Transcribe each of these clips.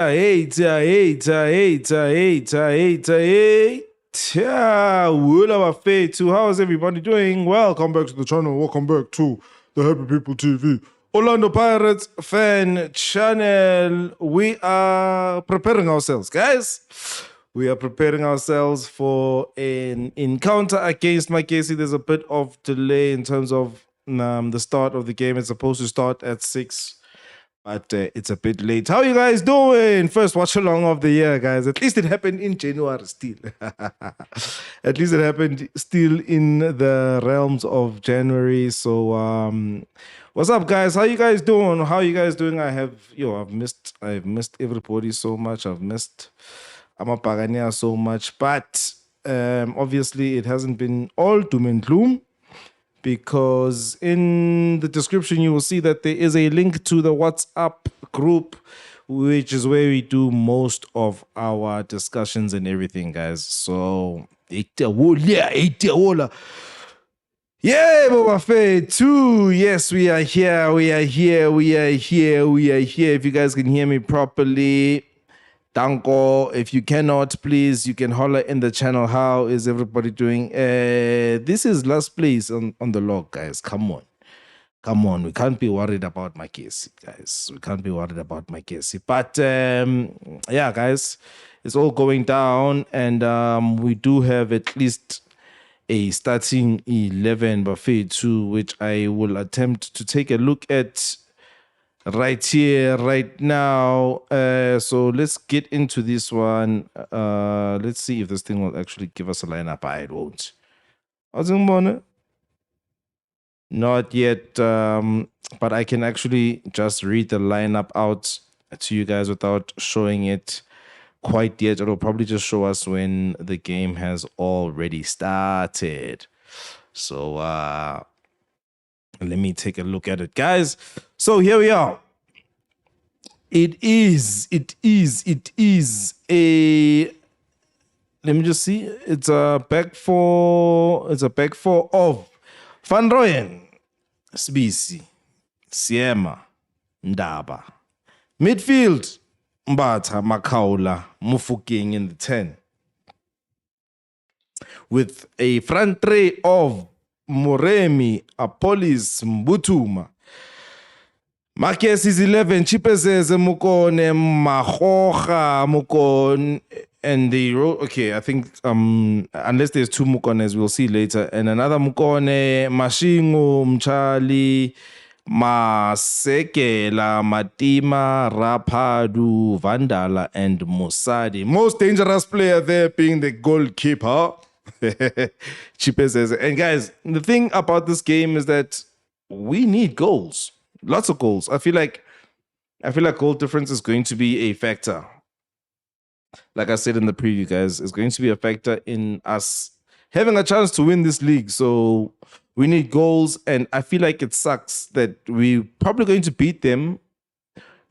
How's everybody doing? Welcome back to the channel. Welcome back to the Happy People TV Orlando Pirates fan channel. We are preparing ourselves, guys. We are preparing ourselves for an encounter against Magesi. There's a bit of delay in terms of the start of the game. It's supposed to start at 6. But it's a bit late. How you guys doing? First watch along of the year, guys. At least it happened in January still. At least it happened still in the realms of January. So what's up, guys? How you guys doing? How you guys doing? I've missed everybody so much. I've missed BUCCANEER so much. But obviously it hasn't been all doom and gloom, because in the description you will see that there is a link to the WhatsApp group, which is where we do most of our discussions and everything, guys. So yeah, Boba 2. Yes, we are here. If you guys can hear me properly, Danko. If you cannot, please, you can holler in the channel. How is everybody doing? This is last place on the log, guys. Come on. We can't be worried about Magesi, guys. We can't be worried about Magesi. But yeah, guys, it's all going down, and we do have at least a starting 11 buffet too, which I will attempt to take a look at right here, right now. So let's get into this one. Let's see if this thing will actually give us a lineup. It won't. Not yet, but I can actually just read the lineup out to you guys without showing it quite yet. It'll probably just show us when the game has already started. So let me take a look at it, guys. So here we are. It is a, let me just see. It's a back four of Van Rooyen, Sbisi, Siema, Ndaba. Midfield, Mbatha, Makaula, Mufokeng in the 10. With a front three of Moremi, Apolis, Mbutuma. Magesi's 11, Chipezeze, Mukone, Mahocha, Mukone, and the okay, I think unless there's 2 Mukones, we'll see later. And another Mukone, Mashingo, Mchali, Masekela, Matima, Rapadu, Vandala, and Musadi. Most dangerous player there being the goalkeeper. Chipezeze. And guys, the thing about this game is that we need goals. Lots of goals. I feel like goal difference is going to be a factor. Like I said in the preview, guys, it's going to be a factor in us having a chance to win this league. So we need goals, and I feel like it sucks that we're probably going to beat them,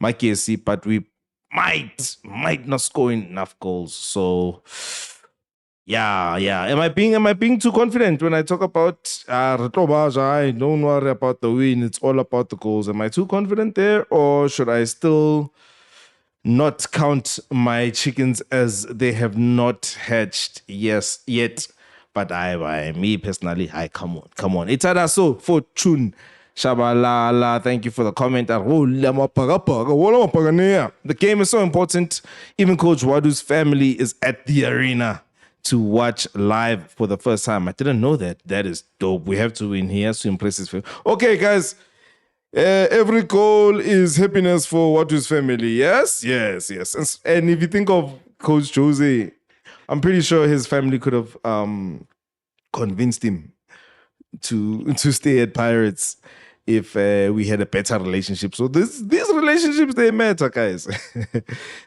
Magesi, but we might not score enough goals. So yeah. Am I being too confident when I talk about don't worry about the win, it's all about the goals? Am I too confident there, or should I still not count my chickens as they have not hatched yet? But me personally, come on. It's so Fortune Shabalala, thank you for the comment. The game is so important. Even Coach Ouaddou's family is at the arena to watch live for the first time. I didn't know that. That is dope. We have to win. He has to impress his family. Okay, guys. Every goal is happiness for Ouaddou's family. Yes. And if you think of Coach Jose, I'm pretty sure his family could have convinced him to stay at Pirates if we had a better relationship. So these relationships, they matter, guys.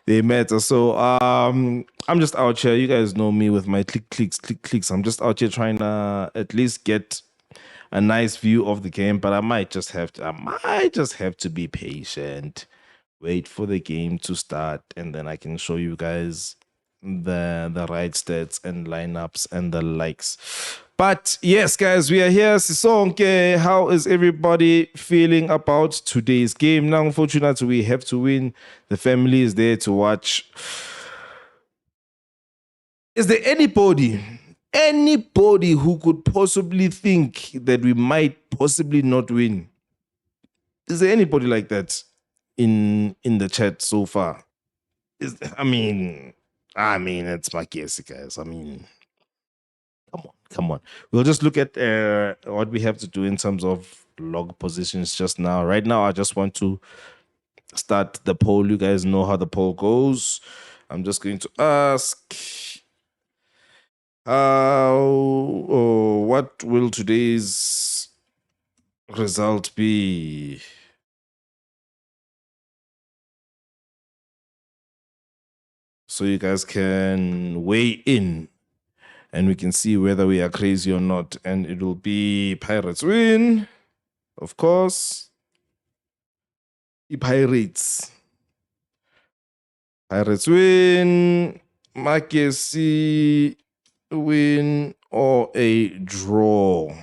They matter. So I'm just out here. You guys know me with my clicks. I'm just out here trying to at least get a nice view of the game, but I might just have to be patient, wait for the game to start, and then I can show you guys the right stats and lineups and the likes. But yes, guys, we are here. Sisonke, how is everybody feeling about today's game? Now, unfortunately, we have to win. The family is there to watch. Is there anybody who could possibly think that we might possibly not win? Is there anybody like that in the chat so far? I mean, it's Magesi, guys. I mean, come on. We'll just look at what we have to do in terms of log positions just now. Right now, I just want to start the poll. You guys know how the poll goes. I'm just going to ask, what will today's result be? So you guys can weigh in and we can see whether we are crazy or not. And it will be Pirates win, of course. The Pirates win, Magesi win, or a draw.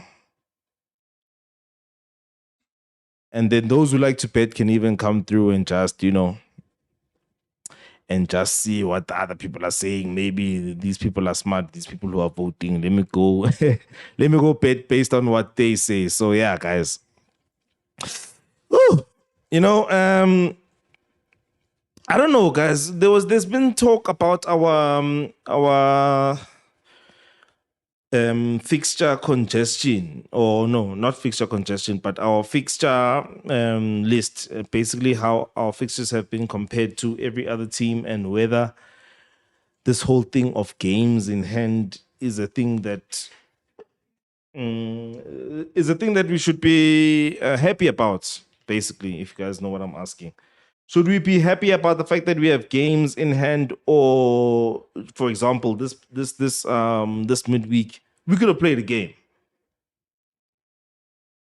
And then those who like to bet can even come through and just, and just see what the other people are saying. Maybe these people are smart, these people who are voting. Let me go bet based on what they say. So yeah, guys. Woo! I don't know, guys. There's been talk about our fixture congestion, or no, not fixture congestion, but our fixture list, basically how our fixtures have been compared to every other team, and whether this whole thing of games in hand is a thing that we should be happy about, basically, if you guys know what I'm asking. Should we be happy about the fact that we have games in hand, or, for example, this midweek we could have played a game?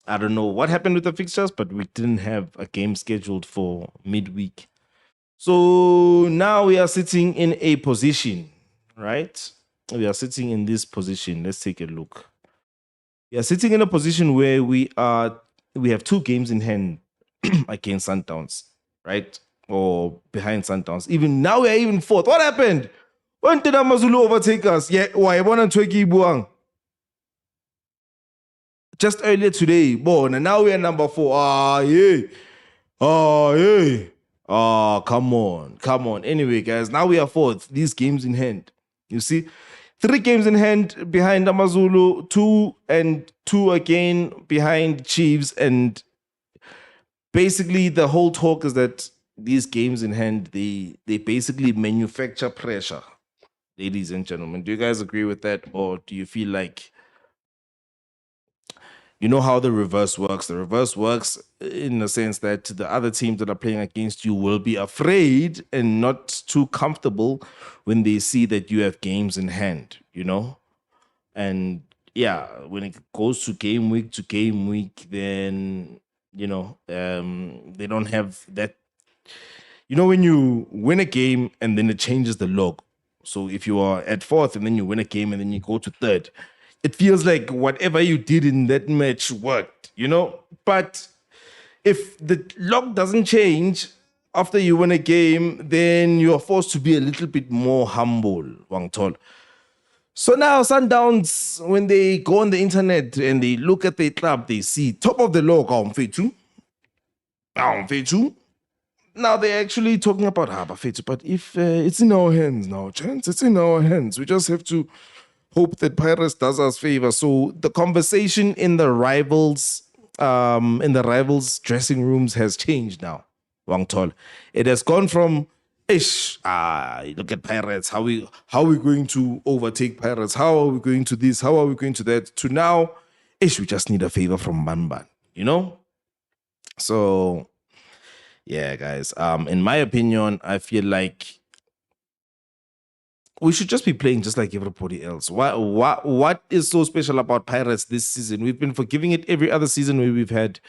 I don't know what happened with the fixtures, but we didn't have a game scheduled for midweek. So now we are sitting in a position, right? We are sitting in this position. Let's take a look. We are sitting in a position where we have 2 games in hand against Sundowns, right? Or behind Sundowns. Even now we are even 4th. What happened? When did Amazulu overtake us? Yeah, why? Just earlier today, and now we are number 4. Come on. Anyway, guys, now we are 4th. These games in hand. You see? 3 games in hand behind Amazulu, 2 again behind Chiefs, and basically the whole talk is that these games in hand, they basically manufacture pressure, ladies and gentlemen. Do you guys agree with that, or do you feel like, you know how the reverse works? The reverse works in the sense that the other teams that are playing against you will be afraid and not too comfortable when they see that you have games in hand, And yeah, when it goes to game week, then, they don't have that. When you win a game and then it changes the log. So if you are at 4th and then you win a game and then you go to 3rd, it feels like whatever you did in that match worked, But if the log doesn't change after you win a game, then you are forced to be a little bit more humble, Wang Tol. So now Sundowns, when they go on the internet and they look at their club, they see top of the log, Fetu. Now they're actually talking about Fetu, but if it's in our hands now, chance, it's in our hands. We just have to hope that Pirates does us favor. So the conversation in the rivals dressing rooms has changed now, Wang Tol. It has gone from look at Pirates, how we going to overtake Pirates? How are we going to this? How are we going to that? To now, we just need a favor from Banban, So yeah, guys. In my opinion, I feel like we should just be playing just like everybody else. What is so special about Pirates this season? We've been forgiving it every other season where we've had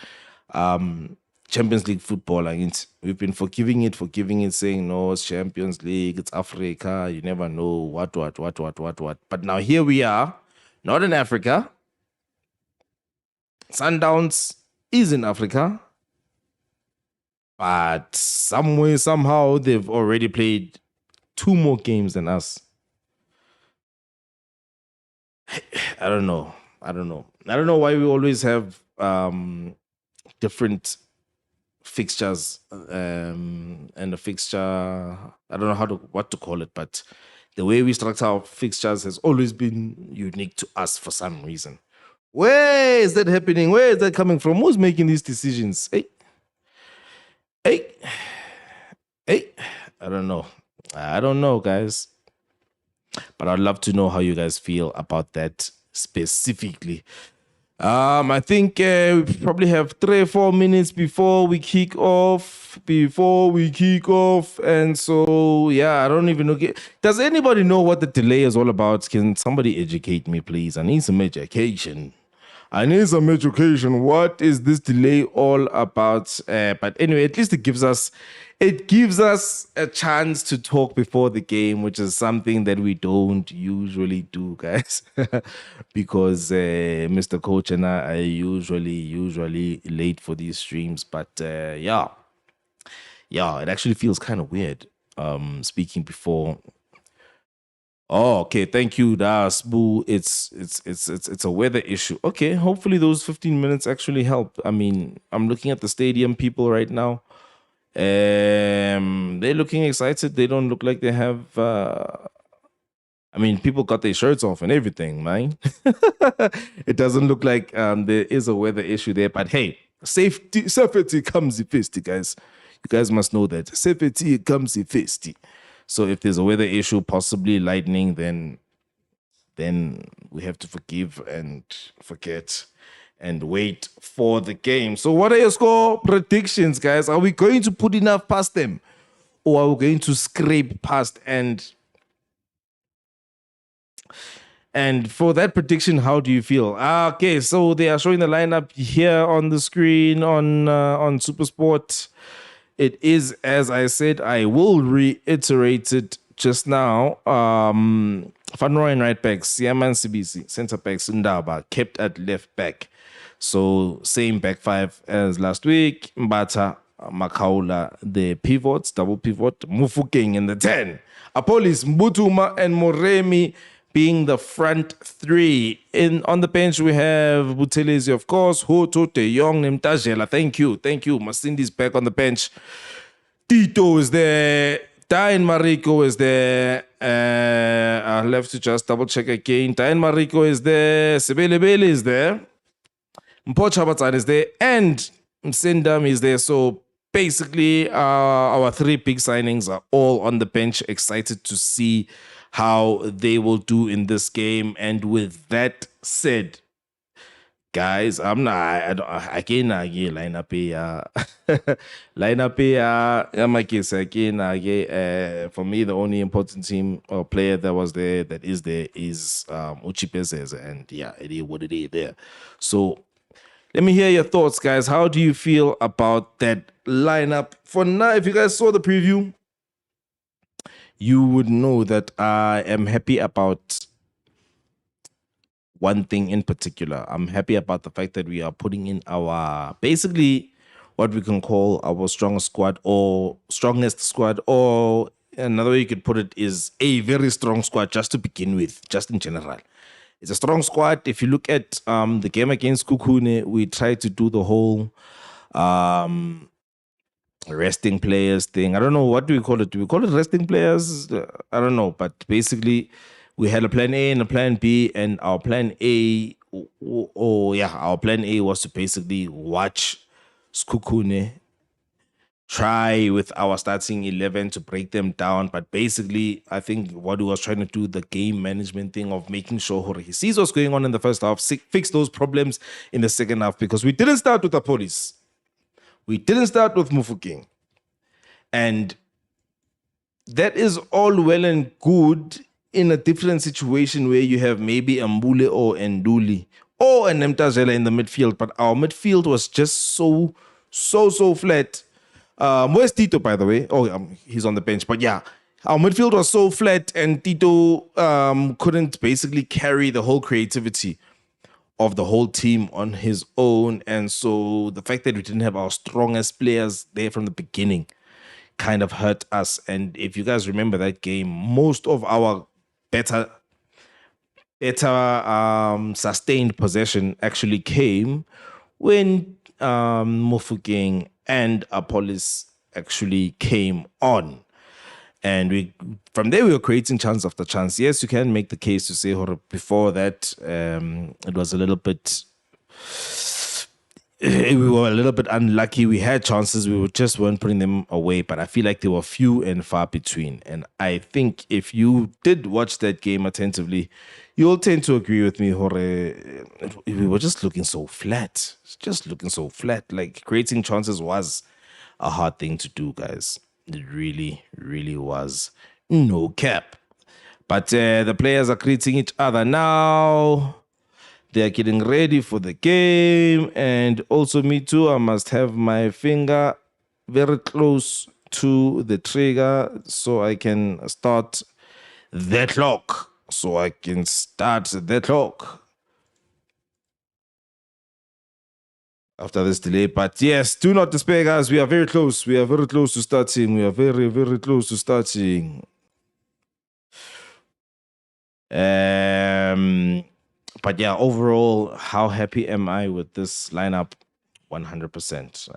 Champions League football. We've been forgiving it, saying no, it's Champions League, it's Africa, you never know what. But now here we are, not in Africa, Sundowns is in Africa, but somewhere, somehow, they've already played 2 more games than us. I don't know. I don't know why we always have different fixtures and the fixture. I don't know what to call it, but the way we structure our fixtures has always been unique to us for some reason. Where is that happening? Where is that coming from? Who's making these decisions? Hey. I don't know, guys. But I'd love to know how you guys feel about that specifically. I think we probably have 3 or 4 minutes before we kick off. And so, yeah, I don't even know. Does anybody know what the delay is all about? Can somebody educate me, please? I need some education. What is this delay all about? But anyway, at least it gives us a chance to talk before the game, which is something that we don't usually do, guys. Because Mr. Coach and I are usually late for these streams. But yeah, it actually feels kind of weird speaking before. Oh, okay. Thank you, Das Boo. It's a weather issue. Okay, hopefully those 15 minutes actually help. I mean, I'm looking at the stadium people right now. They're looking excited. They don't look like they have people got their shirts off and everything, man. It doesn't look like there is a weather issue there, but hey, safety comes first, guys. You guys must know that. Safety comes first. So if there's a weather issue, possibly lightning, then we have to forgive and forget and wait for the game. So what are your score predictions, guys? Are we going to put enough past them? Or are we going to scrape past? And for that prediction, how do you feel? Okay, so they are showing the lineup here on the screen on SuperSport. It is, as I said, I will reiterate it just now. Van Rooyen right back, Siaman Sibisi, centre back, Sundaba, kept at left back. So same back 5 as last week. Mbata, Makaula, the pivots, double pivot, Mufukeng in the 10. Apolis, Mbutuma, and Moremi being the front 3. On the bench, we have Buthelezi, of course, Hoto, Young, Nemtajela. Thank you. Masindi's back on the bench. Tito is there. Diane Mariko is there. I'll have to just double check again. Diane Mariko is there. Sebelebele is there. Mpochabatsan is there. And Msendam is there. So basically, our 3 big signings are all on the bench. Excited to see how they will do in this game. And with that said, guys, I can't line up for me, the only important team or player that is there is Uchipezes, and yeah, it is what it is there. So let me hear your thoughts, guys. How do you feel about that lineup? For now, if you guys saw the preview, you would know that I am happy about one thing in particular. I'm happy about the fact that we are putting in our, basically, what we can call our strongest squad, or another way you could put it is a very strong squad just to begin with, just in general. It's a strong squad. If you look at the game against Kukune, we tried to do the whole resting players thing. I don't know, what do we call it? Do we call it resting players? I don't know, but basically we had a plan A and a plan B, and our plan A, our plan A was to basically watch Skukune try with our starting 11 to break them down. But basically, I think what he was trying to do, the game management thing of making sure he sees what's going on in the first half, fix those problems in the second half, because we didn't start with the police. We didn't start with Mufukeng. And that is all well and good in a different situation where you have maybe Mbule or Nduli or an Nemtajela in the midfield. But our midfield was just so flat. Where's Tito, by the way? Oh, he's on the bench. But yeah, our midfield was so flat, and Tito couldn't basically carry the whole creativity of the whole team on his own. And so the fact that we didn't have our strongest players there from the beginning kind of hurt us. And if you guys remember that game, most of our better sustained possession actually came when Mofokeng and Apollos actually came on. And from there, we were creating chance after chance. Yes, you can make the case to say before that it was a little bit... we were a little bit unlucky. We had chances. We just weren't putting them away. But I feel like they were few and far between. And I think if you did watch that game attentively, you'll tend to agree with me, we were just looking so flat. Just looking so flat. Like, creating chances was a hard thing to do, guys. It really, really was. No cap. But the players are greeting each other now. They're getting ready for the game. And also me too, I must have my finger very close to the trigger so I can start the clock. After this delay. But yes, do not despair, guys. We are very close. We are very close to starting. We are very, very close to starting. But yeah, overall, how happy am I with this lineup? 100%.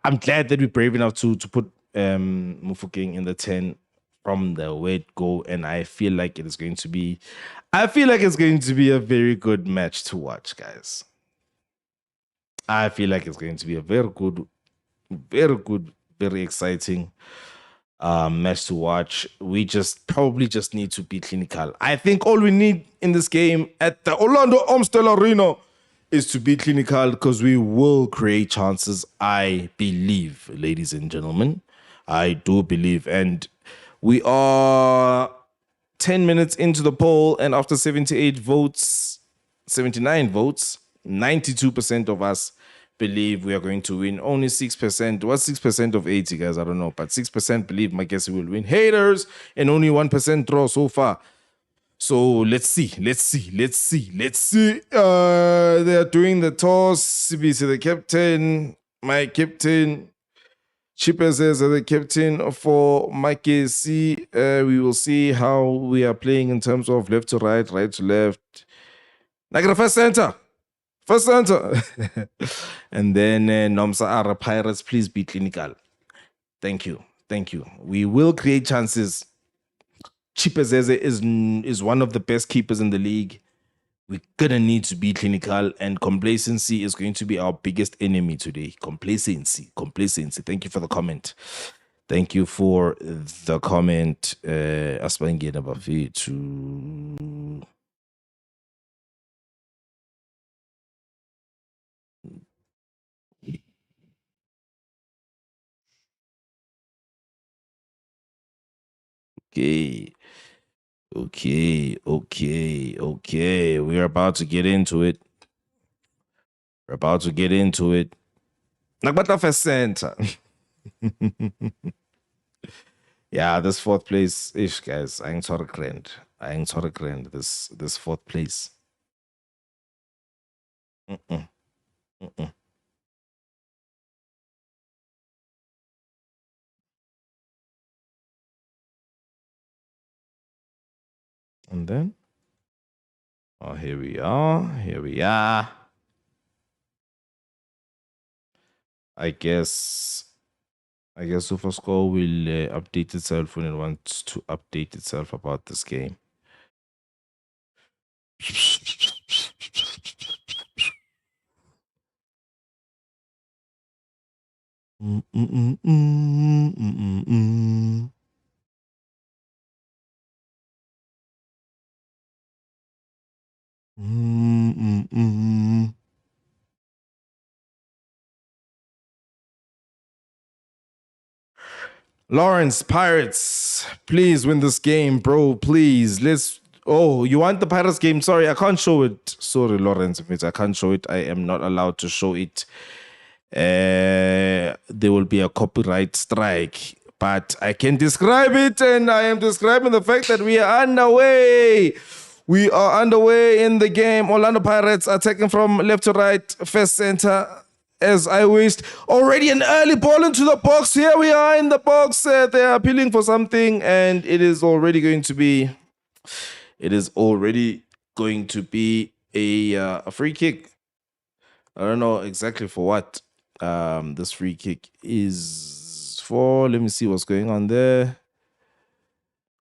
I'm glad that we're brave enough to put Mofokeng in the 10 from the word go, and I feel like it's going to be a very good match to watch, guys. I feel like it's going to be a very good, very exciting match to watch. We probably just need to be clinical. I think all we need in this game at the Orlando Amstel Arena is to be clinical, because we will create chances, I believe, ladies and gentlemen. I do believe. And we are 10 minutes into the poll, and after 79 votes, 92% of us believe we are going to win. Only 6%. What's 6% of 80, guys? I don't know. But 6% believe Magesi will win. Haters, and only 1% draw so far. So let's see. They are doing the toss. CBC, the captain. My captain. Chippers as the captain for Magesi. We will see how we are playing in terms of left to right, right to left. Like first center. And then Nomsa Ara Pirates, please be clinical. Thank you. We will create chances. Chipezeze is one of the best keepers in the league. We're going to need to be clinical, and complacency is going to be our biggest enemy today. Complacency. Thank you for the comment. Asbangena Bafethu. Okay. We're about to get into it. Nagbata first center. Yeah, this fourth place ish, guys. I ain't sorry grand. This fourth place. And then, here we are. I guess SuperScore will update itself when it wants to update itself about this game. Lawrence, Pirates, please win this game, bro. Please, you want the Pirates game? Sorry, I can't show it. Sorry, Lawrence, I can't show it. I am not allowed to show it. There will be a copyright strike, but I can describe it, and I am describing the fact that we are underway We are underway in the game. Orlando Pirates are taking from left to right, first center, as I wished. Already an early ball into the box. Here we are in the box. They are appealing for something, and it is already going to be. It is already going to be a free kick. I don't know exactly for what this free kick is for. Let me see what's going on there.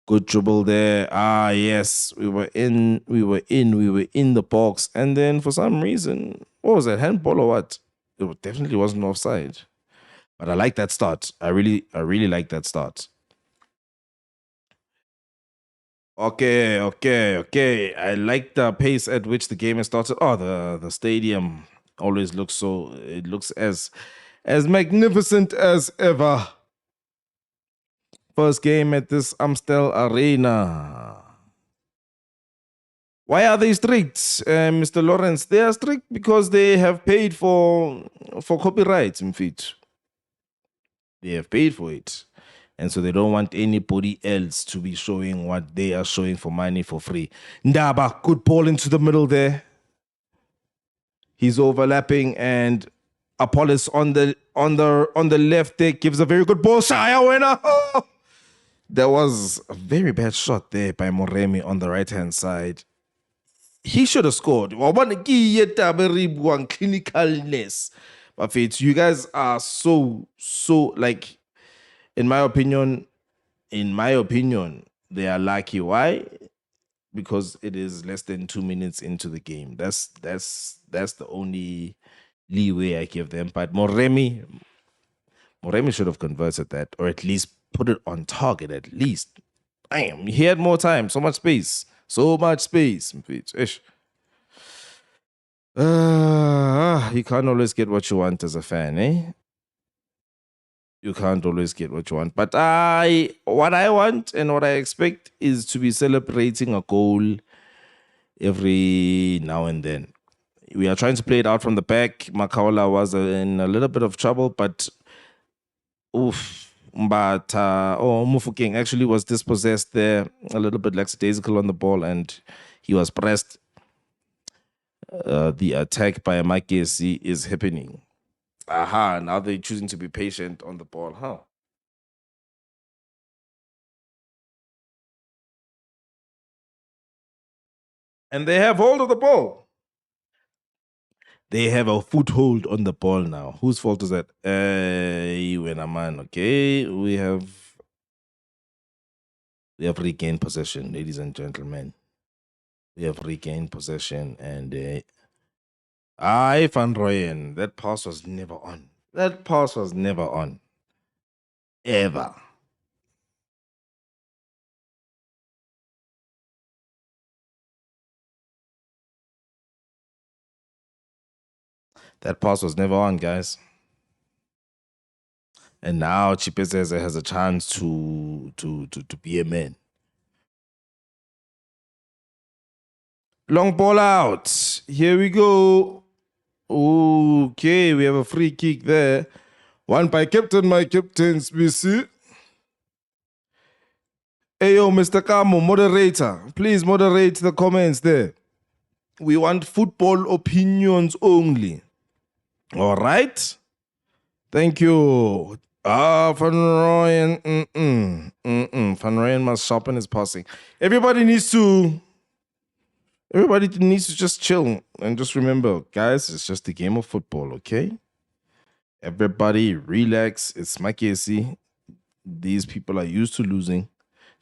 Good dribble there. Ah, yes. We were in the box. And then for some reason, what was that? Handball or what? It definitely wasn't offside. But I like that start. I really like that start. Okay. I like the pace at which the game has started. Oh, the stadium always looks it looks as magnificent as ever. First game at this Amstel Arena. Why are they strict, Mr. Lawrence? They are strict because they have paid for copyrights, in fact. They have paid for it. And so they don't want anybody else to be showing what they are showing for money for free. Ndaba, good ball into the middle there. He's overlapping, and Apollos on the left there gives a very good ball. Shaya winner. Oh! There was a very bad shot there by Moremi on the right-hand side. He should have scored. Clinicalness. But you guys are so like, in my opinion, they are lucky. Why? Because it is less than 2 minutes into the game. That's the only leeway I give them. But Moremi should have converted that, or at least put it on target at least. Damn, he had more time, so much space. You can't always get what you want as a fan, eh? You can't always get what you want. But what I want and what I expect is to be celebrating a goal every now and then. We are trying to play it out from the back. Makaola was in a little bit of trouble, but Mufokeng actually was dispossessed there, a little bit lackadaisical on the ball, and he was pressed. The attack by Magesi is happening. Aha, now they're choosing to be patient on the ball, huh? And they have hold of the ball. They have a foothold on the ball now. Whose fault is that? Man. Okay, we have regained possession, ladies and gentlemen. We have regained possession, and Van Rooyen, that pass was never on. That pass was never on. Ever. That pass was never on, guys. And now Chipezeze has a chance to be a man. Long ball out. Here we go. Okay, we have a free kick there. One by my captain's BC. Hey, yo, Mr. Kamo, moderator. Please moderate the comments there. We want football opinions only. All right? Thank you. Van Rooyen. Van Rooyen must sharpen his passing. Everybody needs to just chill and just remember, guys, it's just a game of football, okay? Everybody relax. It's Magesi. These people are used to losing.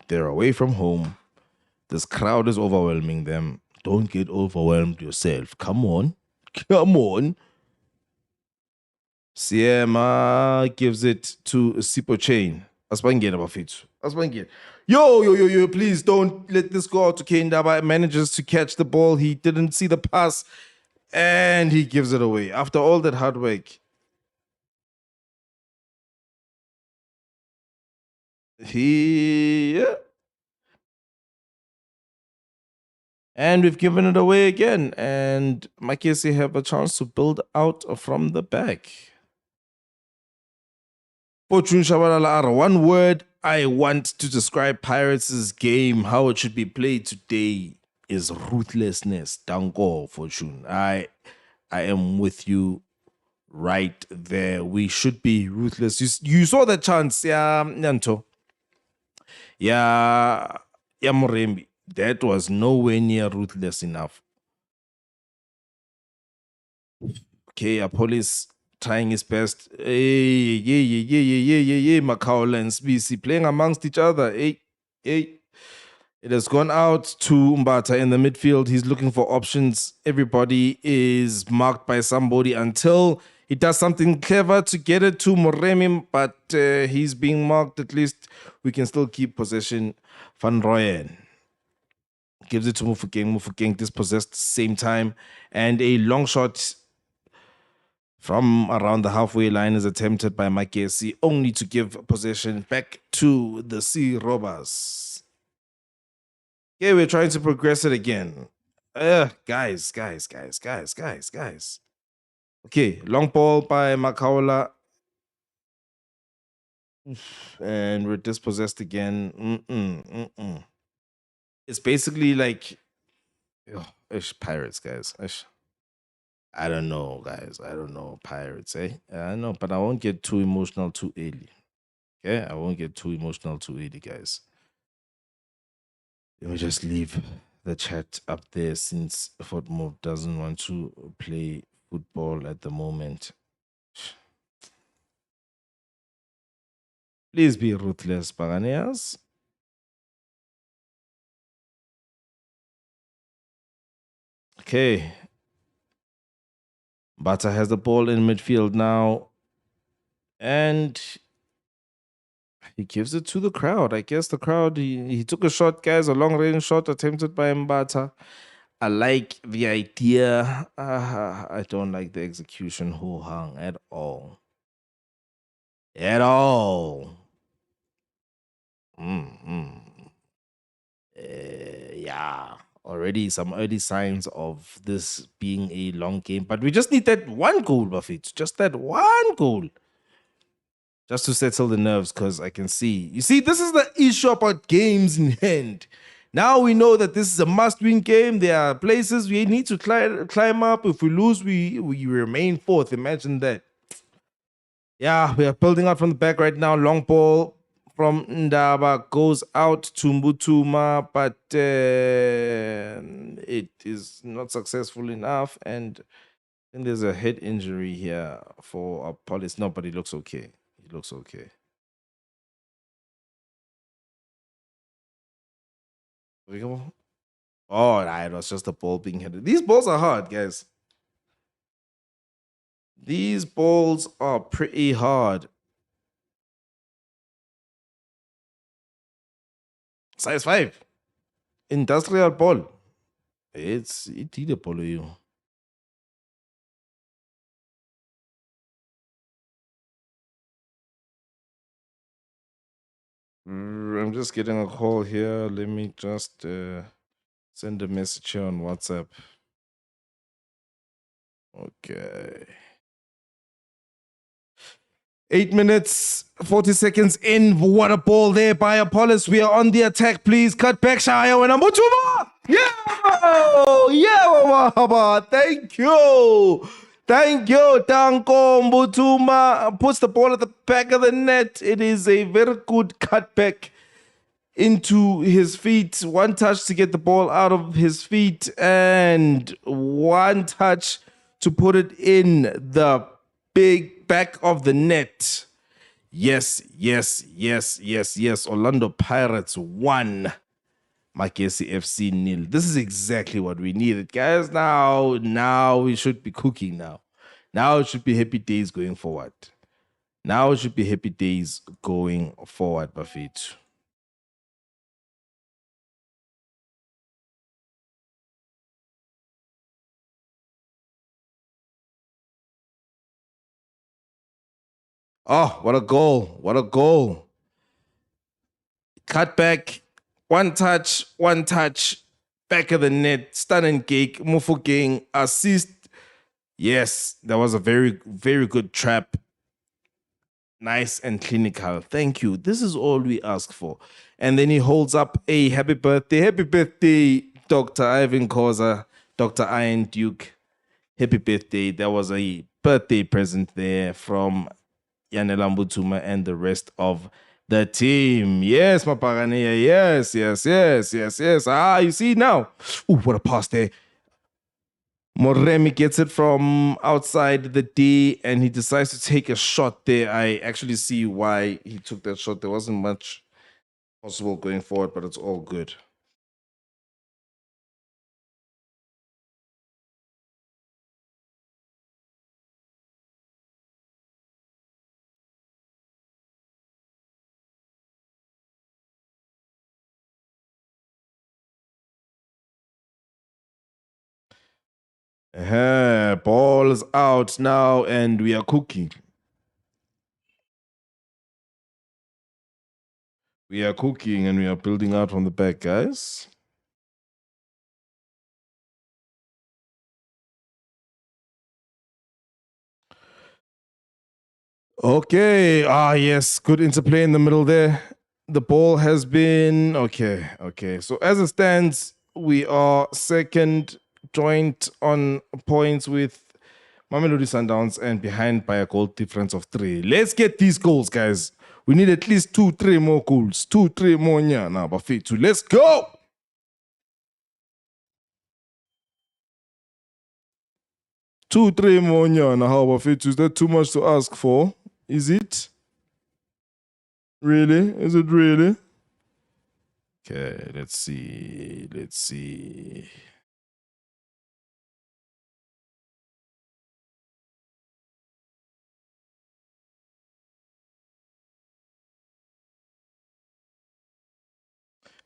They're away from home. This crowd is overwhelming them. Don't get overwhelmed yourself. Come on. Siema gives it to Sipo Chain. Asbangena Bafitsu. Asbangena. Yo, please don't let this go out to Kane Daba. Manages to catch the ball. He didn't see the pass, and he gives it away. After all that hard work, and we've given it away again. And Magesi have a chance to build out from the back. Fortune Shabalala, one word I want to describe Pirates' game, how it should be played today. is ruthlessness. Danko Fortune. I am with you right there. We should be ruthless. You saw the chance, yeah, Nyanto. Yeah, Morembi. That was nowhere near ruthless enough. Okay, Apollos trying his best. Hey, yeah, Makaola and Spisi playing amongst each other. Hey. It has gone out to Mbata in the midfield. He's looking for options. Everybody is marked by somebody until he does something clever to get it to Moremi, but he's being marked. At least we can still keep possession. Van Rooyen gives it to Mufukeng. Mufukeng dispossessed same time. And a long shot from around the halfway line is attempted by Magesi, only to give possession back to the Sea Robbers. Yeah, we're trying to progress it again. Guys. Okay, long ball by Makaola. And we're dispossessed again. It's basically like Pirates, guys. I don't know, guys. I don't know, Pirates, eh? I know, but I won't get too emotional too early. Okay, I won't get too emotional too early, guys. Let me just leave the chat up there since Fortmove doesn't want to play football at the moment. Please be ruthless, Buccaneers. Okay. Bata has the ball in midfield now. And he gives it to the crowd. I guess the crowd, he took a shot, guys, a long-range shot attempted by Mbata. I like the idea. I don't like the execution ho-hung at all. At all. Yeah, already some early signs of this being a long game, but we just need that one goal, Buffett. Just that one goal. Just to settle the nerves, because I can see. You see, this is the issue about games in hand. Now we know that this is a must-win game. There are places we need to climb up. If we lose, we remain fourth. Imagine that. Yeah, we are building out from the back right now. Long ball from Ndaba goes out to Mbutuma, but it is not successful enough. And there's a head injury here for Apollos. No, but he looks okay. He looks okay. Oh, nah, it was just a ball being headed. These balls are hard, guys. These balls are pretty hard. Size 5. Industrial ball. It's a ball. I'm just getting a call here. Let me just send a message here on WhatsApp. Okay. 8 minutes, 40 seconds in. What a ball there by Apollos. We are on the attack. Please cut back, Shaya. And Mbutuma. Yeah, thank you. Thank you, Tanko Mbutuma. Puts the ball at the back of the net. It is a very good cutback into his feet. One touch to get the ball out of his feet, and one touch to put it in the big back of the net. Yes. Orlando Pirates 1. Magesi FC 0. This is exactly what we needed, guys. Now we should be cooking now. Now it should be happy days going forward. Buffett. Oh, what a goal. Cut back. One touch. Back of the net. Stunning kick. Mufukeng. Assist. Yes, that was a very, very good trap. Nice and clinical. Thank you. This is all we ask for. And then he holds up a happy birthday. Happy birthday Dr. Ivan Koza, Dr. Iron Duke. Happy birthday. That was a birthday present there from Yanela Mbutuma and the rest of the team. Yes, Mapaganea. Yes, yes, yes, yes, yes. Ah, you see now. Ooh, what a pass there. Moremi gets it from outside the D and he decides to take a shot there. I actually see why he took that shot. There wasn't much possible going forward, but it's all good. Ball is out now and we are cooking. We are cooking and we are building out from the back, guys. Okay. Ah, yes. Good interplay in the middle there. The ball has been okay. Okay. So as it stands, we are second, joint on points with Mamelodi Sundowns and behind by a goal difference of 3. Let's get these goals, guys. We need at least 2-3 more goals. 2-3 more now, Bafetu. Let's go. Two, 3 more now, how Bafetu? Is that too much to ask for? Is it? Really? Is it really? Okay, let's see. Let's see.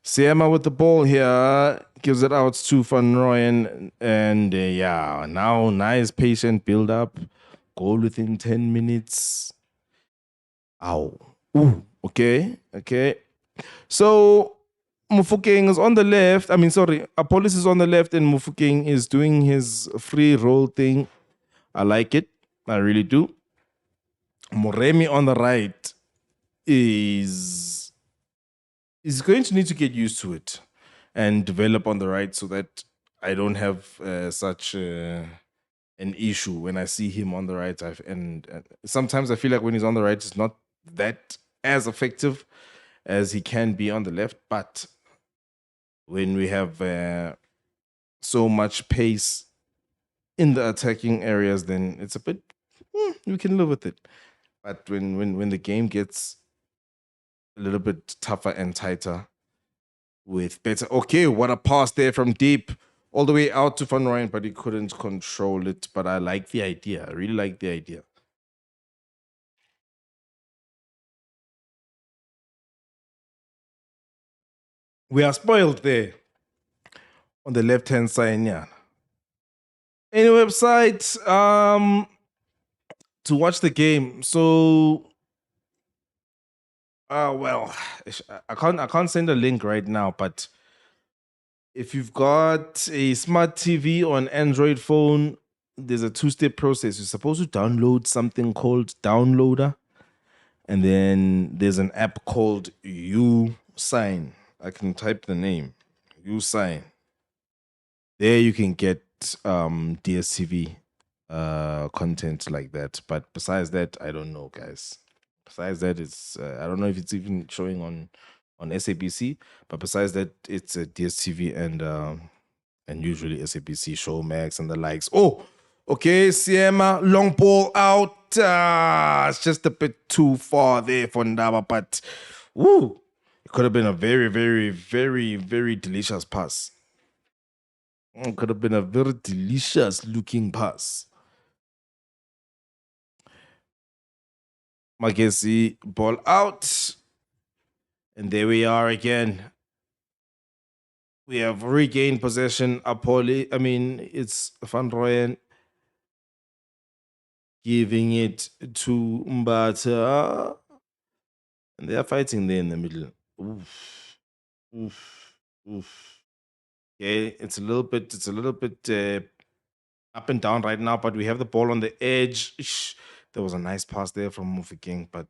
Siema with the ball here. Gives it out to Van Rooyen. And yeah, now nice patient build up. Goal within 10 minutes. Ow. Ooh, okay, okay. So Mufokeng is on the left. I mean, sorry, Apollos is on the left and Mufokeng is doing his free roll thing. I like it. I really do. Moremi on the right is going to need to get used to it and develop on the right so that I don't have such an issue when I see him on the right. And sometimes I feel like when he's on the right, it's not that as effective as he can be on the left. But when we have so much pace in the attacking areas, then it's a bit, we can live with it. But when the game gets a little bit tougher and tighter with better, okay, what a pass there from deep all the way out to Van Rooyen, but he couldn't control it. But I like the idea. I really like the idea. We are spoiled there on the left-hand side, yeah. Any website to watch the game. So well, I can't send a link right now, but if you've got a smart TV on Android phone, there's a 2-step process. You're supposed to download something called Downloader, and then there's an app called uSign. I can type the name, uSign. There you can get DSTV content like that. But besides that, I don't know, guys. Besides that, it's I don't know if it's even showing on SABC. But besides that, it's a DSTV and usually SABC, Showmax, and the likes. Oh, okay, Siema, long ball out. It's just a bit too far there for Ndaba, but woo, it could have been a very, very, very, very delicious pass. It could have been a very delicious looking pass. Magesi, ball out. And there we are again. We have regained possession. It's Van Rooyen giving it to Mbata. And they are fighting there in the middle. Oof. Oof. Oof. Okay, it's a little bit up and down right now, but we have the ball on the edge. There was a nice pass there from Mufokeng, but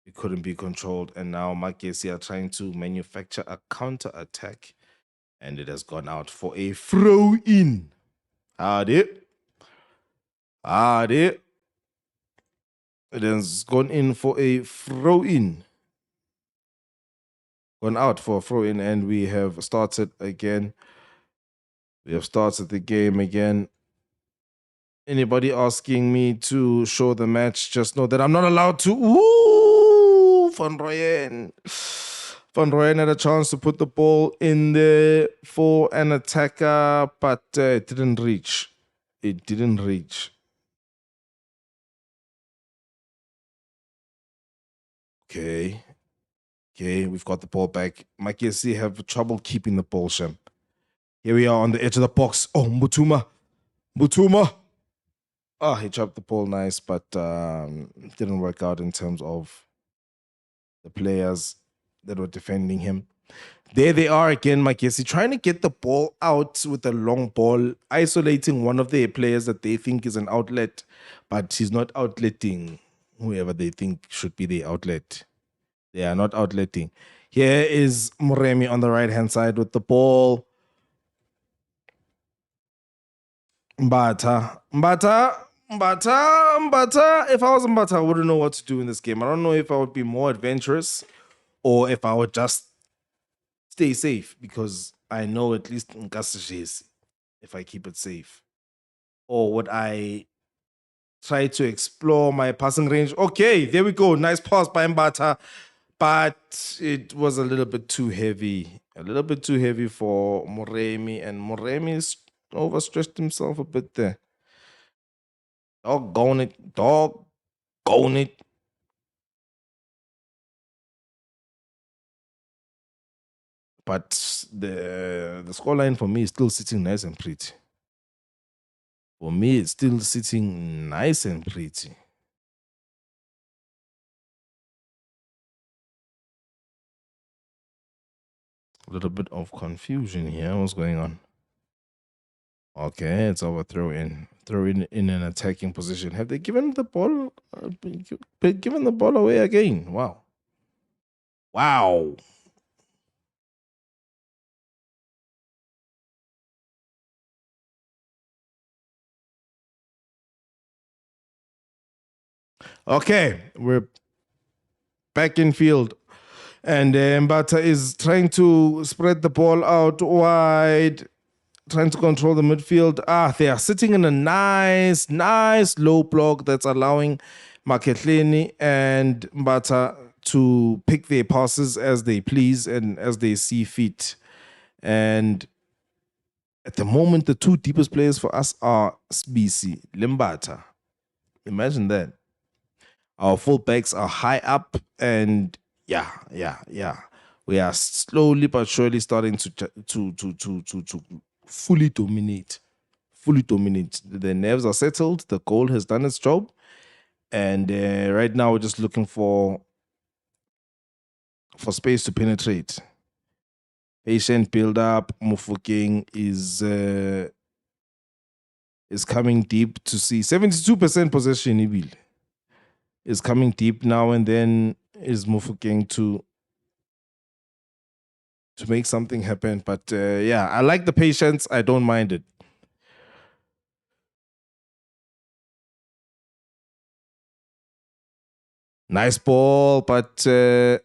it couldn't be controlled. And now Magesi are trying to manufacture a counter attack And it has gone out for a throw-in. Howdy. It has gone in for a throw-in. Gone out for a throw-in, and we have started again. We have started the game again. Anybody asking me to show the match, just know that I'm not allowed to. Ooh, Van Rooyen. Van Rooyen had a chance to put the ball in there for an attacker, but it didn't reach. It didn't reach. Okay. Okay, we've got the ball back. Magesi have trouble keeping the ball, Shem. Here we are on the edge of the box. Oh, Mutuma. Oh, he dropped the ball nice, but didn't work out in terms of the players that were defending him. There they are again, Magesi, trying to get the ball out with a long ball, isolating one of their players that they think is an outlet, but he's not outletting whoever they think should be the outlet. They are not outletting. Here is Moremi on the right-hand side with the ball. Mbata. If I was Mbata, I wouldn't know what to do in this game. I don't know if I would be more adventurous or if I would just stay safe, because I know at least Nkasijesi if I keep it safe. Or would I try to explore my passing range? Okay, there we go. Nice pass by Mbata. But it was a little bit too heavy. A little bit too heavy for Moremi. And Moremi's overstretched himself a bit there. Doggone it. But the scoreline for me is still sitting nice and pretty. For me, it's still sitting nice and pretty. A little bit of confusion here. What's going on? Okay, it's overthrow in. Throw in an attacking position. Have they given the ball? Given the ball away again? Wow. Okay, we're back in field. And Mbata is trying to spread the ball out wide, trying to control the midfield. They are sitting in a nice low block that's allowing Maketleni and Mbata to pick their passes as they please and as they see fit. And at the moment, the two deepest players for us are Sbisi, Limbata. Imagine that. Our fullbacks are high up, and yeah. We are slowly but surely starting to fully dominate. The nerves are settled. The goal has done its job, and right now we're just looking for space to penetrate. Patient build up. Mufokeng is coming deep to see 72% possession. Ibil is coming deep now, and then is Mufokeng to make something happen. But yeah, I like the patience. I don't mind it. Nice ball, but yeah.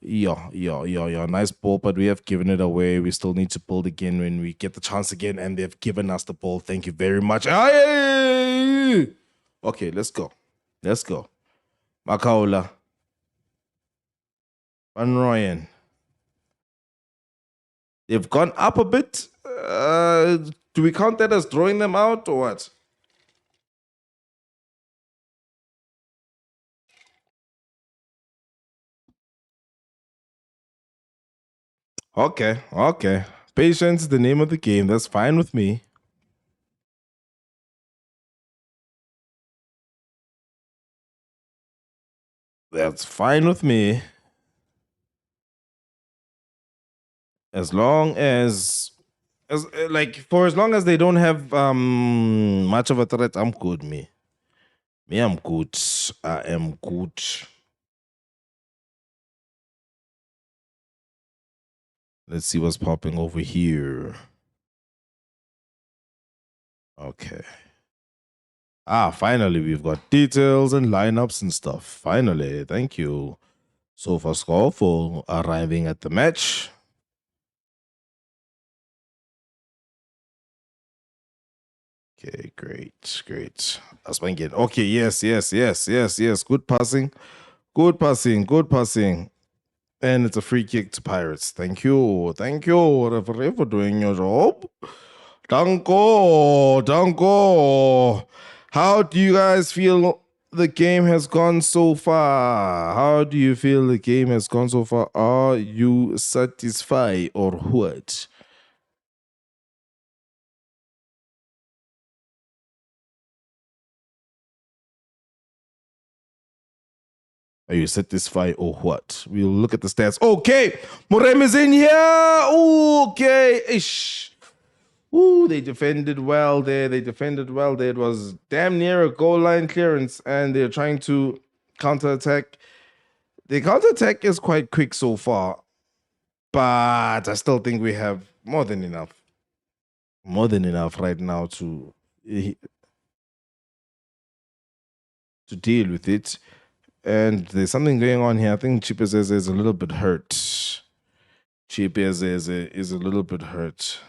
Nice ball, but we have given it away. We still need to build again when we get the chance again, and they've given us the ball. Thank you very much. Okay, let's go. Makaula. Van Rooyen. They've gone up a bit. Do we count that as drawing them out or what? Okay. Patience is the name of the game. That's fine with me. That's fine with me. As long as For as long as they don't have much of a threat, I'm good. Me, I'm good. I am good. Let's see what's popping over here. Okay. Finally, we've got details and lineups and stuff. Finally, thank you, SofaScore, for arriving at the match. Okay, great. Aspangen. Okay, yes. Good passing. And it's a free kick to Pirates. Thank you, referee, for doing your job. Danko. How do you guys feel the game has gone so far? Are you satisfied or what? Are you satisfied or what? We'll look at the stats. Okay, Morem is in here. Okay, ish. Ooh, they defended well there. It was damn near a goal line clearance, and they're trying to counterattack. The counterattack is quite quick so far, but I still think we have more than enough right now to deal with it. And there's something going on here. I think Chipezeze is a little bit hurt. Is a little bit hurt.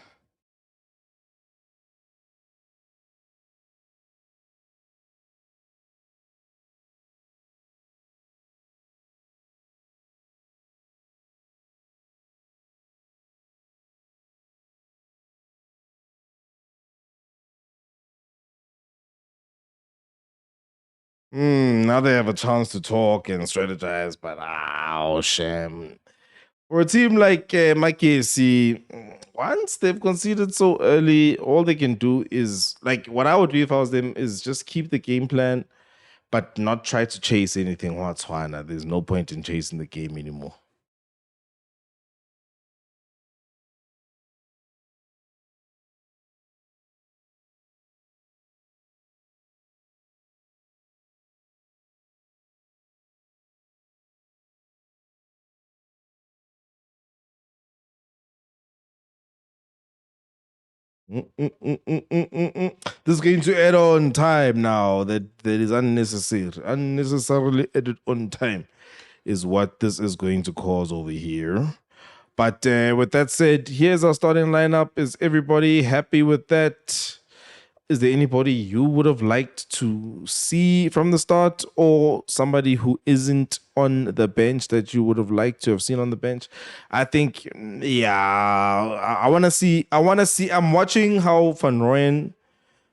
Now they have a chance to talk and strategize, but shame. For a team like Magesi, once they've conceded so early, all they can do is, like, what I would do if I was them is just keep the game plan, but not try to chase anything. There's no point in chasing the game anymore. This is going to add on time now. That is unnecessary. Unnecessarily added on time is what this is going to cause over here. But with that said, here's our starting lineup. Is everybody happy with that? Is there anybody you would have liked to see from the start, or somebody who isn't on the bench that you would have liked to have seen on the bench? I think, I want to see. I'm watching how Van Rooyen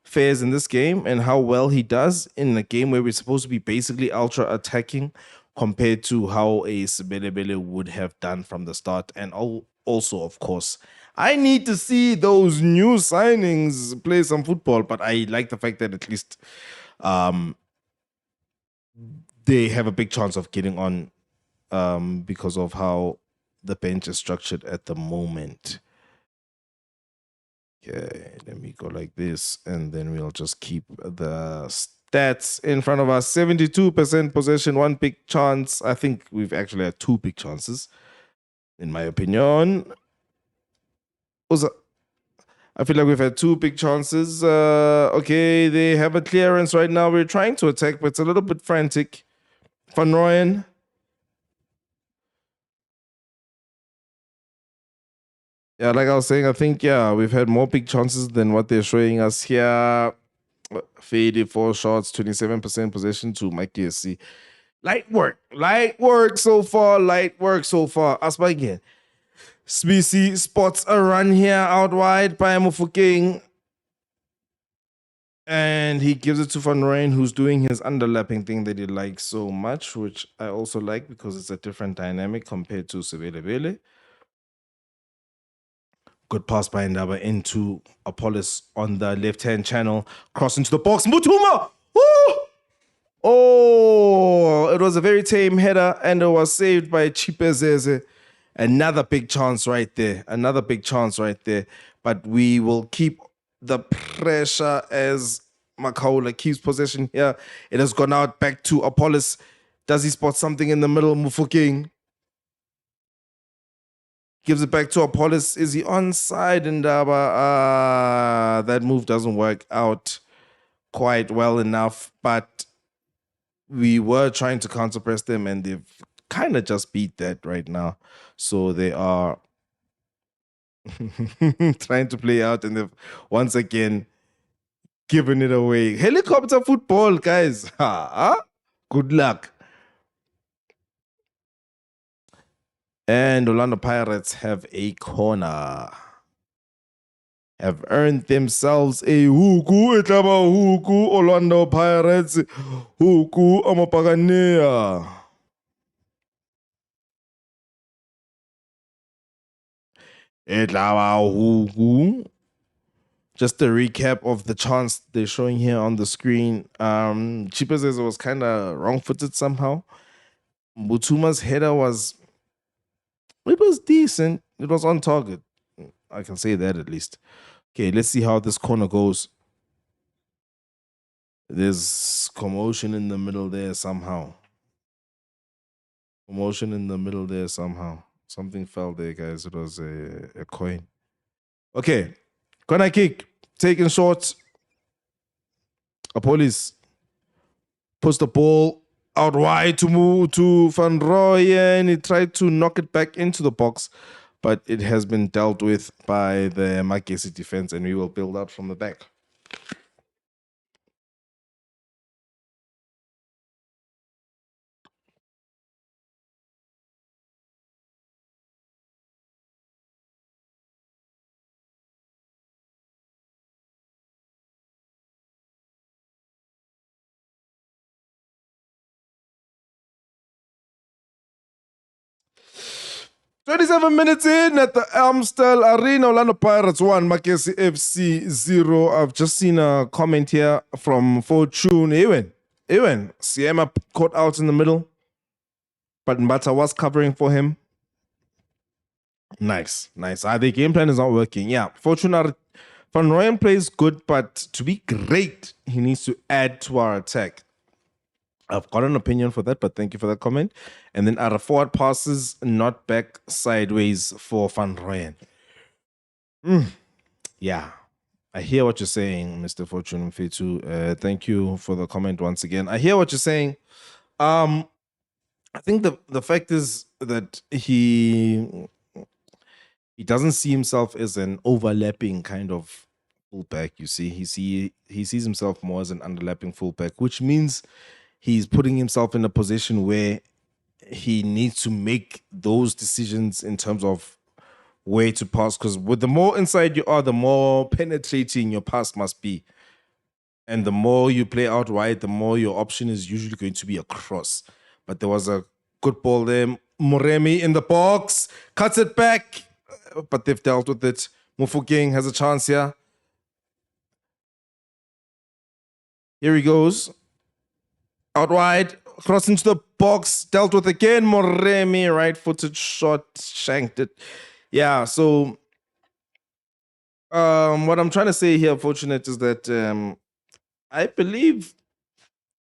fares in this game and how well he does in a game where we're supposed to be basically ultra attacking, compared to how a Sebelebele would have done from the start. And also, of course, I need to see those new signings play some football, but I like the fact that at least they have a big chance of getting on because of how the bench is structured at the moment. Okay, let me go like this, and then we'll just keep the stats in front of us. 72% possession, 1 big chance. I think we've actually had 2 big chances, in my opinion. I feel like we've had 2 big chances. Okay, they have a clearance right now. We're trying to attack, but it's a little bit frantic. Van Rooyen. Yeah, like I was saying, I think, we've had more big chances than what they're showing us here. 4 shots, 27% possession to Magesi. Light work so far. Aspa again. Species spots a run here out wide by Mufokeng. And he gives it to Van Rooyen, who's doing his underlapping thing that he likes so much, which I also like because it's a different dynamic compared to Sebelebele. Good pass by Ndaba into Apollos on the left-hand channel. Cross into the box. Mutuma! Woo! Oh, it was a very tame header, and it was saved by Chipezeze. Another big chance right there. but we will keep the pressure as Makaula keeps possession here. It has gone out back to Apollos. Does he spot something in the middle? Mufokeng gives it back to Apollos. Is he onside? And that move doesn't work out quite well enough, but we were trying to counter press them, and they've kind of just beat that right now. So they are trying to play out, and they've once again given it away. Helicopter football, guys. Good luck. And Orlando Pirates have a corner. Have earned themselves a huku. Etlaba huku. Orlando Pirates. Huku amapaganea. Etlaba huku. Just a recap of the chance they're showing here on the screen. Chipazes was kind of wrong-footed somehow. Mutuma's header was decent. It was on target. I can say that at least. Okay, let's see how this corner goes. There's commotion in the middle there somehow. Commotion in the middle there somehow. Something fell there, guys. It was a coin. Okay, corner kick. Taken short. Apollos puts the ball out wide to move to Van Rooyen. He tried to knock it back into the box, but it has been dealt with by the Magesi defense, and we will build out from the back. "27 minutes in at the Amstel Arena, Orlando Pirates 1, Magesi FC 0. I've just seen a comment here from Fortune. Ewen, Siema caught out in the middle, but Mbata was covering for him. Nice. The game plan is not working. Yeah, Fortune Van Rooyen plays good, but to be great, he needs to add to our attack. I've got an opinion for that, but thank you for that comment. And then our forward passes, not back sideways for Van Rooyen. Yeah, I hear what you're saying, Mr. Fortune Mfetu. Thank you for the comment once again. I hear what you're saying. I think the fact is that he doesn't see himself as an overlapping kind of fullback. You see, he sees himself more as an underlapping fullback, which means he's putting himself in a position where he needs to make those decisions in terms of where to pass. Because with the more inside you are, the more penetrating your pass must be. And the more you play out wide, the more your option is usually going to be a cross. But there was a good ball there. Moremi in the box, cuts it back, but they've dealt with it. Mufokeng has a chance here. Here he goes. Out wide, cross into the box, dealt with again. Moremi, right-footed shot, shanked it. Yeah, so what I'm trying to say here, Fortunate, is that I believe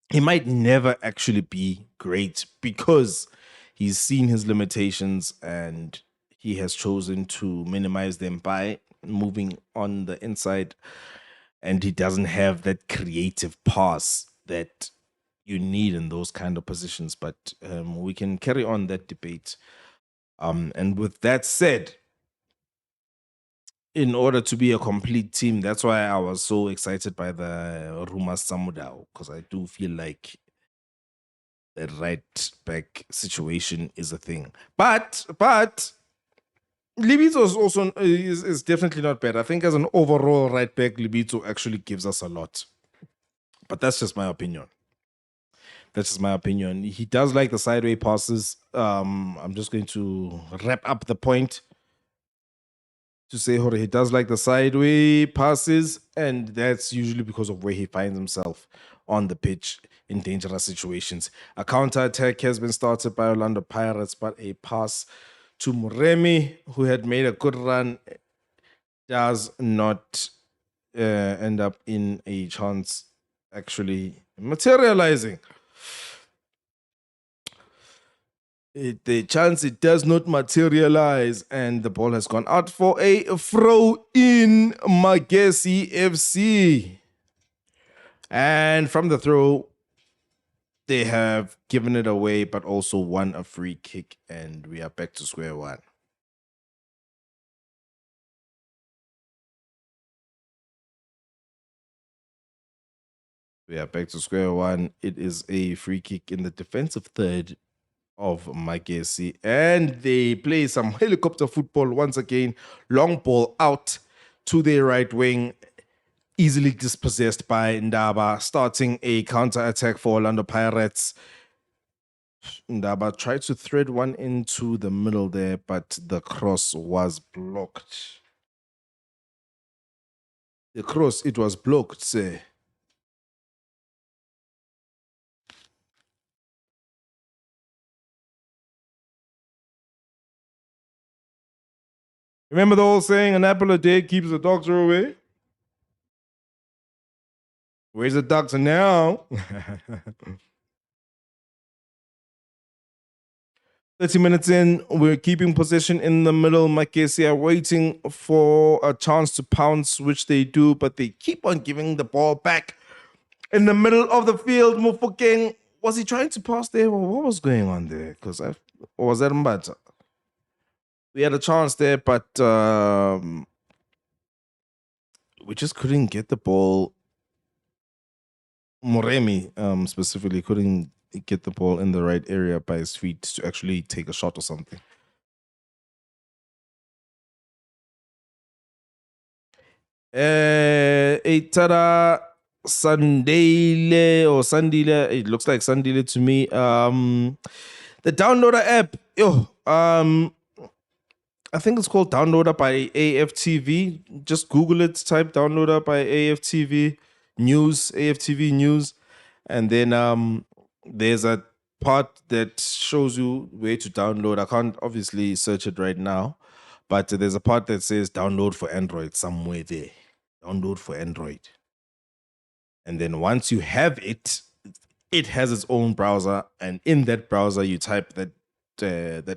he might never actually be great because he's seen his limitations and he has chosen to minimize them by moving on the inside, and he doesn't have that creative pass that you need in those kind of positions. But we can carry on that debate. And with that said, in order to be a complete team, that's why I was so excited by the Rumas Samudao, because I do feel like the right back situation is a thing. But Libito is also is definitely not bad. I think as an overall right back, Libito actually gives us a lot. But that's just my opinion. He does like the sideway passes. I'm just going to wrap up the point to say he does like the sideway passes, and that's usually because of where he finds himself on the pitch in dangerous situations. A counter-attack has been started by Orlando Pirates, but a pass to Moremi, who had made a good run, does not end up in a chance actually materializing. The chance it does not materialize, and the ball has gone out for a throw in Magesi FC. And from the throw, they have given it away, but also won a free kick, and we are back to square one. We are back to square one. It is a free kick in the defensive third of Magesi, and they play some helicopter football once again. Long ball out to their right wing, easily dispossessed by Ndaba, starting a counter-attack for Orlando Pirates. Ndaba tried to thread one into the middle there, but the cross was blocked. The cross, it was blocked, say. Remember the old saying, an apple a day keeps the doctor away? Where's the doctor now? 30 minutes in, we're keeping possession in the middle. Magesi are waiting for a chance to pounce, which they do, but they keep on giving the ball back in the middle of the field. Mufokeng, was he trying to pass there? Or what was going on there? Or was that Mbata? We had a chance there, but we just couldn't get the ball. Moremi specifically couldn't get the ball in the right area by his feet to actually take a shot or something. Eitara Sandile or Sandile, it looks like Sandile to me. The downloader app, I think it's called Downloader by AFTV. Just Google it, type Downloader by AFTV News, AFTV News, and then there's a part that shows you where to download. I can't obviously search it right now, but there's a part that says download for Android somewhere there. Download for Android. And then once you have it, it has its own browser, and in that browser you type that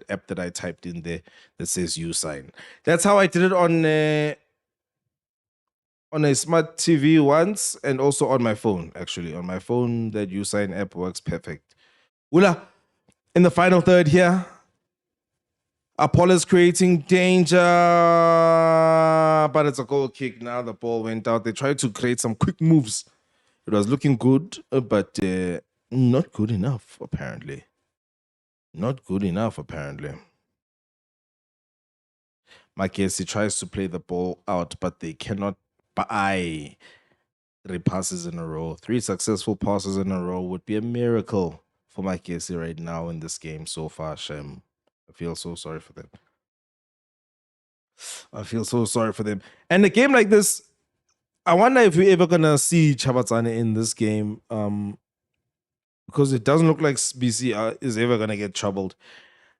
app that I typed in there that says uSign. That's how I did it on a smart TV once, and also on my phone. Actually, on my phone, that uSign app works perfect. Ula, in the final third here, Apollo's creating danger, but it's a goal kick. Now the ball went out. They tried to create some quick moves. It was looking good, but not good enough, apparently. Not good enough, apparently. Magesi tries to play the ball out, but they cannot buy 3 passes in a row. 3 successful passes in a row would be a miracle for Magesi right now in this game so far, Shem. I feel so sorry for them. I feel so sorry for them. And a game like this, I wonder if we're ever going to see Chabatsane in this game. Because it doesn't look like BC is ever going to get troubled.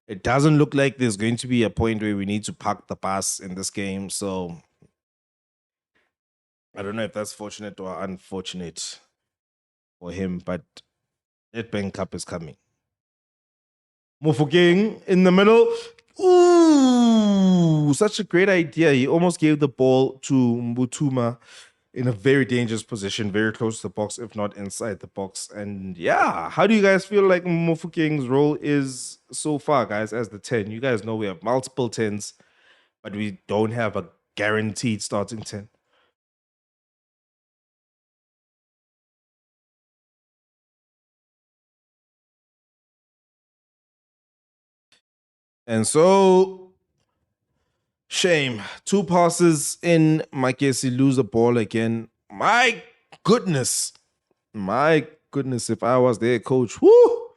It doesn't look like there's going to be a point where we need to park the bus in this game. So I don't know if that's fortunate or unfortunate for him, but Nedbank Cup is coming. Mofokeng in the middle. Ooh, such a great idea. He almost gave the ball to Mbutuma in a very dangerous position, very close to the box, if not inside the box. And yeah, how do you guys feel like Mofokeng's role is so far, guys, as the 10? You guys know we have multiple 10s, but we don't have a guaranteed starting 10. And so, shame. 2 passes in, Magesi lose the ball again. My goodness. My goodness, if I was their coach, whoo,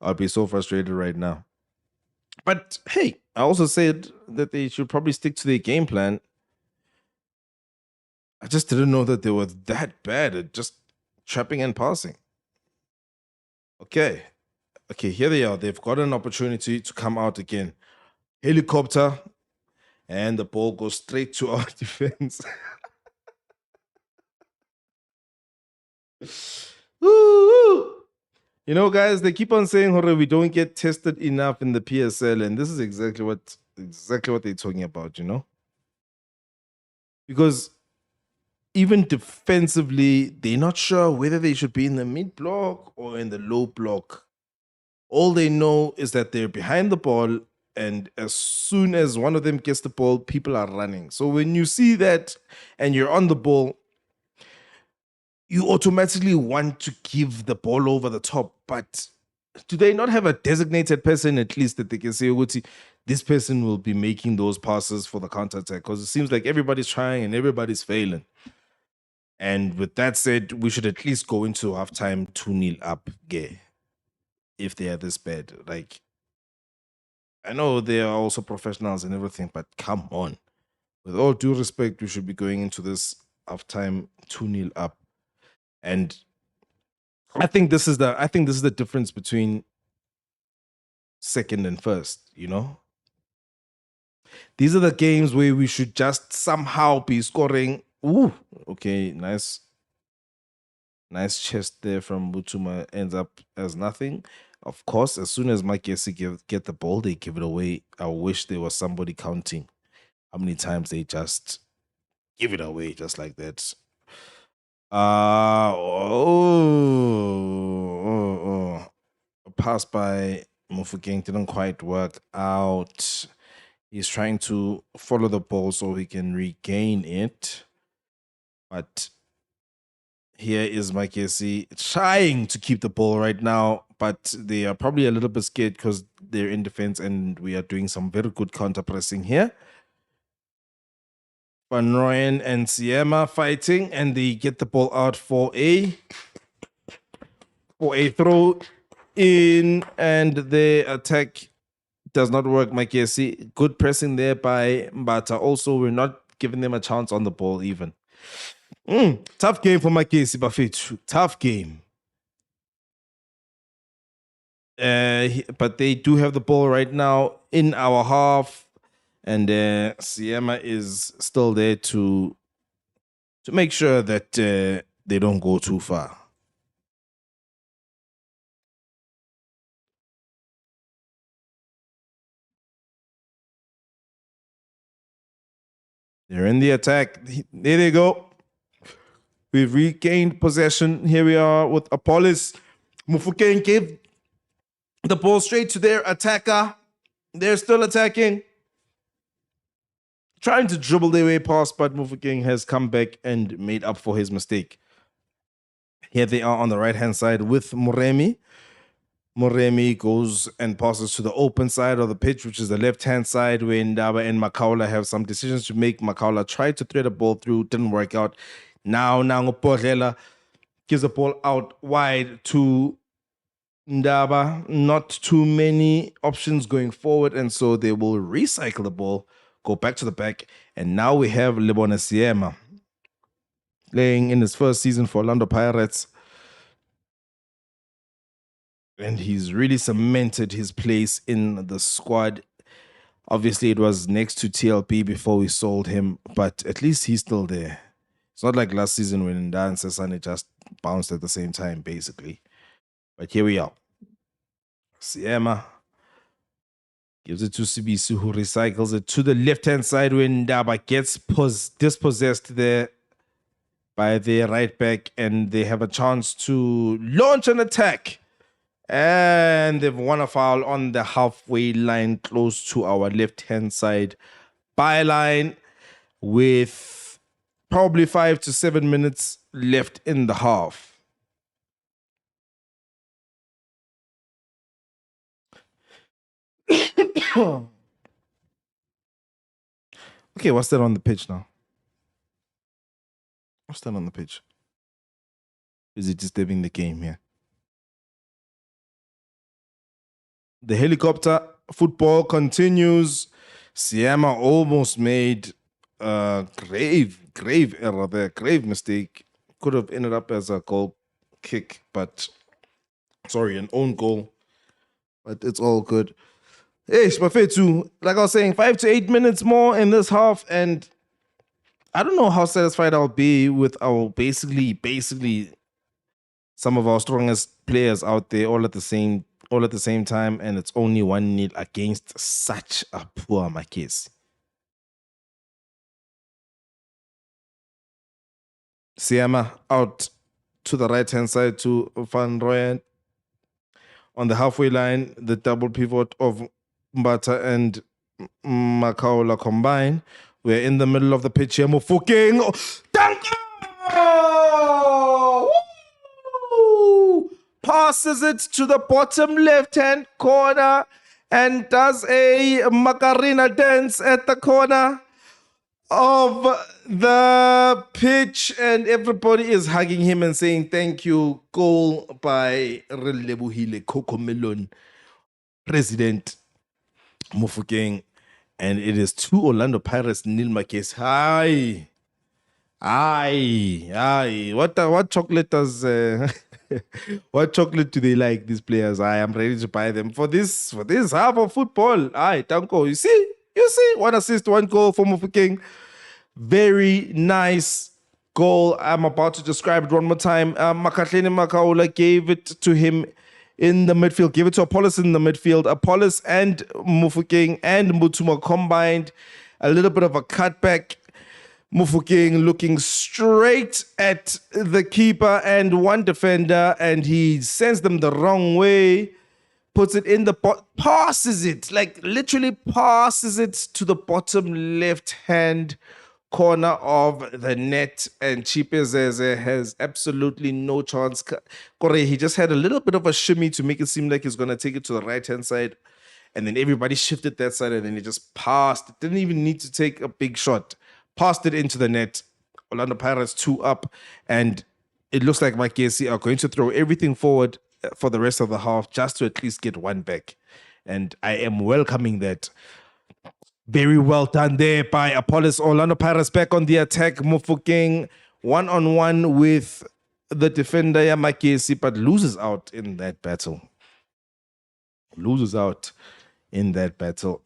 I'd be so frustrated right now. But hey, I also said that they should probably stick to their game plan. I just didn't know that they were that bad at just trapping and passing. Okay, here they are. They've got an opportunity to come out again. Helicopter. And the ball goes straight to our defense. Woo! You know, guys, they keep on saying, "Hore, we don't get tested enough in the PSL," and this is exactly what they're talking about. You know, because even defensively, they're not sure whether they should be in the mid block or in the low block. All they know is that they're behind the ball, and as soon as one of them gets the ball, people are running. So when you see that and you're on the ball, you automatically want to give the ball over the top. But do they not have a designated person at least that they can say, "Uguti, this person will be making those passes for the counter attack"? Because it seems like everybody's trying and everybody's failing. And with that said, we should at least go into halftime 2-0 up, gay, if they are this bad. Like, I know they are also professionals and everything, but come on. With all due respect, we should be going into this halftime 2-0 up. And I think this is the difference between second and first, you know? These are the games where we should just somehow be scoring. Ooh, okay, nice chest there from Butuma, ends up as nothing. Of course, as soon as Magesi get the ball, they give it away. I wish there was somebody counting how many times they just give it away just like that. A pass by Mofokeng didn't quite work out. He's trying to follow the ball so he can regain it. But here is Magesi trying to keep the ball right now, but they are probably a little bit scared because they're in defense and we are doing some very good counter pressing here. Van Rooyen and Siema fighting, and they get the ball out for a throw in, and the attack does not work. Magesi, good pressing there by Mbata. Also, we're not giving them a chance on the ball even. Tough game for Magesi, Bafethu. Tough game. But they do have the ball right now in our half, and Siema is still there to make sure that they don't go too far. They're in the attack. There they go. We've regained possession. Here we are with Apollos. Mofokeng gave the ball straight to their attacker. They're still attacking. Trying to dribble their way past, but Mofokeng has come back and made up for his mistake. Here they are on the right-hand side with Moremi. Moremi goes and passes to the open side of the pitch, which is the left-hand side, where Ndaba and Makaula have some decisions to make. Makaula tried to thread a ball through, didn't work out. Now Ngopodlela gives the ball out wide to Ndaba. Not too many options going forward, and so they will recycle the ball, go back to the back, and now we have Lebona Siema playing in his first season for Orlando Pirates. And he's really cemented his place in the squad. Obviously, it was next to TLP before we sold him, but at least he's still there. It's not like last season when Nda and Sesane just bounced at the same time, basically. But here we are. Siema gives it to Sibisu, who recycles it to the left-hand side when Ndaba gets dispossessed there by their right back, and they have a chance to launch an attack. And they've won a foul on the halfway line close to our left-hand side byline with probably 5 to 7 minutes left in the half. Okay, what's that on the pitch now? What's that on the pitch? Is it disturbing the game here? The helicopter football continues. Siema almost made a grave error there, grave mistake. Could have ended up as a goal kick, but sorry, an own goal. But it's all good. Like I was saying, 5 to 8 minutes more in this half, and I don't know how satisfied I'll be with our basically some of our strongest players out there all at the same time, and it's only 1-0 against such a poor Magesi. Siama out to the right-hand side to Van Rooyen. On the halfway line, the double pivot of Mbata and Makaola combine. We're in the middle of the pitch here. Mofokeng. Passes it to the bottom left-hand corner and does a Macarena dance at the corner of the pitch, and everybody is hugging him and saying thank you. Goal by Relebohile Cocomelon, President Mofokeng, and it is 2 Orlando Pirates, nil Magesi. Aye. What chocolate does what chocolate do they like, these players? I am ready to buy them for this half of football. Aye, Tanko. You see, 1 assist, 1 goal for Mofokeng. Very nice goal. I'm about to describe it one more time. Makatleni Makaola gave it to him in the midfield, gave it to Apollos in the midfield. Apollos and Mofokeng and Mutuma combined. A little bit of a cutback. Mofokeng looking straight at the keeper and one defender, and he sends them the wrong way. Puts it in the passes it, like literally passes it to the bottom left-hand corner of the net, and Chipezeze has absolutely no chance. He just had a little bit of a shimmy to make it seem like he's going to take it to the right-hand side, and then everybody shifted that side, and then he just passed. Didn't even need to take a big shot. Passed it into the net. Orlando Pirates 2 up, and it looks like Magesi are going to throw everything forward for the rest of the half just to at least get 1 back. And I am welcoming that. Very well done there by Apollos. Orlando Pirates back on the attack. Mofokeng 1-on-1 with the defender Magesi, but loses out in that battle.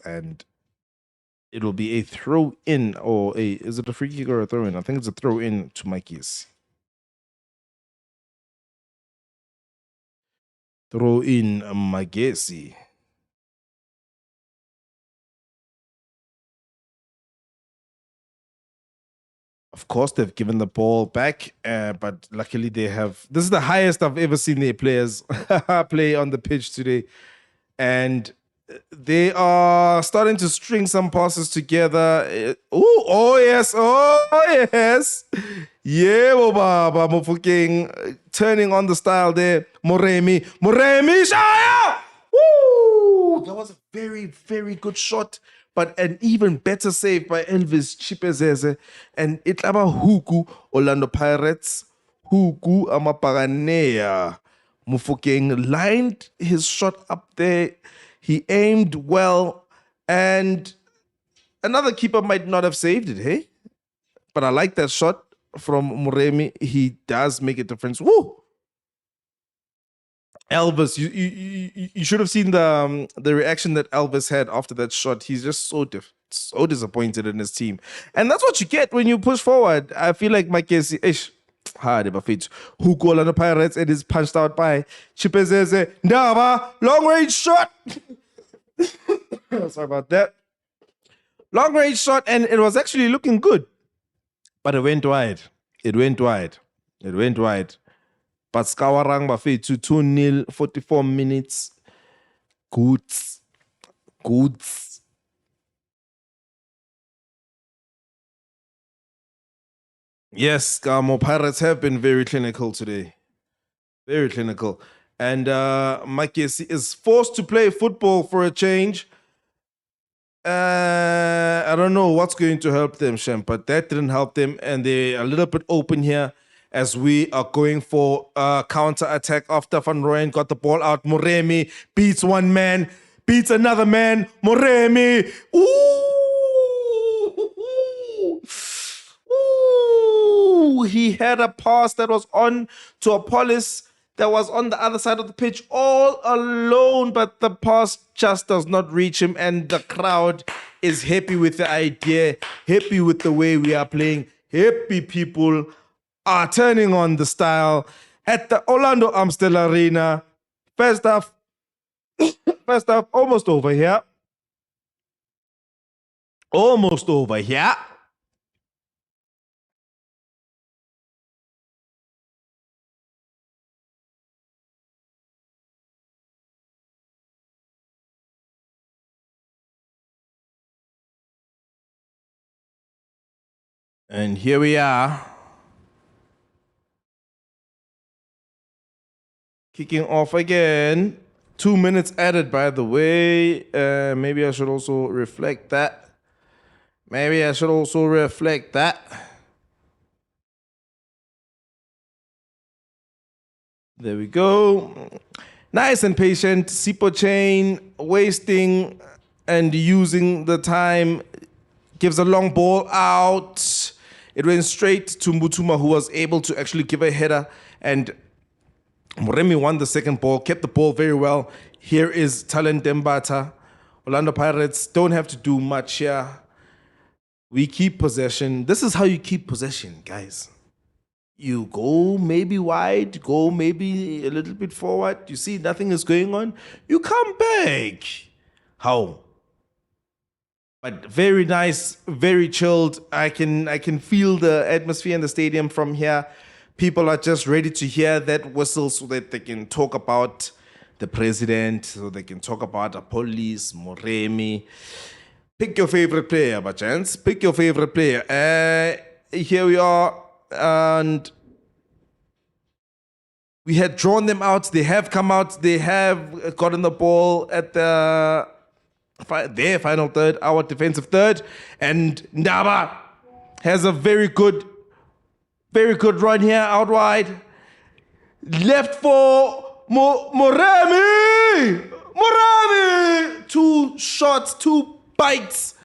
And it will be a throw-in, or is it a free kick or a throw-in? I think it's a throw-in to Magesi. Throw-in Magesi. Of course, they've given the ball back, but luckily they have. This is the highest I've ever seen their players play on the pitch today. And they are starting to string some passes together. Oh yes. Yeah, Baba Mofokeng turning on the style there. Moremi, Shaya! Woo! That was a very, very good shot, but an even better save by Elvis Chipezeze. And itlaba Huku, Orlando Pirates. Huku Amapaganea. Mofokeng lined his shot up there. He aimed well, and another keeper might not have saved it, hey? But I like that shot from Moremi. He does make a difference. Woo! Elvis, you should have seen the reaction that Elvis had after that shot. He's just so disappointed in his team. And that's what you get when you push forward. I feel like Magesi, hard bafethu. Who goal on the Pirates, and is punched out by Chipezeze. Ndaba, long range shot. Sorry about that. Long range shot, and it was actually looking good, but it went wide. But Skawarang bafethu 2-0, 44 minutes. Goods. Yes, Gamo Pirates have been very clinical today. Very clinical. And Magesi is forced to play football for a change. I don't know what's going to help them, Shem, but that didn't help them. And they're a little bit open here as we are going for a counter-attack after Van Rooyen got the ball out. Moremi beats one man, beats another man. Moremi. He had a pass that was on to Apollos, that was on the other side of the pitch all alone, but the pass just does not reach him, and the crowd is happy with the idea, happy with the way we are playing. Happy people are turning on the style at the Orlando Amstel Arena. First half, almost over here. Almost over here. And here we are. Kicking off again. 2 minutes added, by the way. Maybe I should also reflect that. There we go. Nice and patient. Sipo Chain wasting and using the time. Gives a long ball out. It went straight to Mutuma, who was able to actually give a header, and Moremi won the second ball, kept the ball very well. Here is Talent Dembata. Orlando Pirates don't have to do much here. We keep possession. This is how you keep possession, guys. You go maybe wide, go maybe a little bit forward. You see nothing is going on. You come back. How? But very nice, very chilled. I can feel the atmosphere in the stadium from here. People are just ready to hear that whistle so that they can talk about the president, so they can talk about the police, Moremi. Pick your favorite player, Bachans. Pick your favorite player. Here we are, and we had drawn them out. They have come out. They have gotten the ball at their final third, our defensive third, and Ndaba has a very good run here out wide. Left for Moremi. 2 shots, 2 bites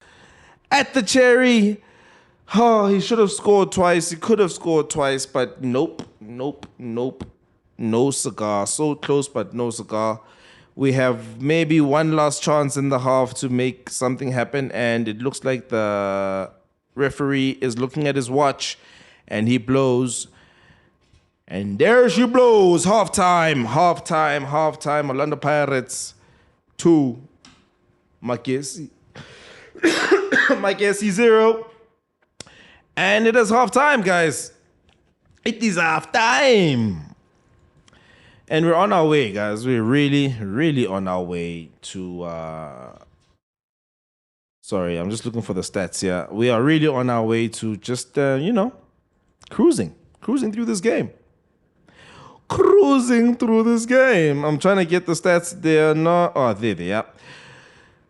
at the cherry. Oh, he should have scored twice. He could have scored twice, but nope. No cigar. So close, but no cigar. We have maybe one last chance in the half to make something happen, and it looks like the referee is looking at his watch, and he blows. And there she blows. Halftime. Orlando Pirates 2. Magesi 0. And it is halftime, guys. It is halftime. And we're on our way, guys. We're really on our way to... Sorry, I'm just looking for the stats here. We are really on our way to just, cruising through this game. I'm trying to get the stats. They're not... Oh, there they are.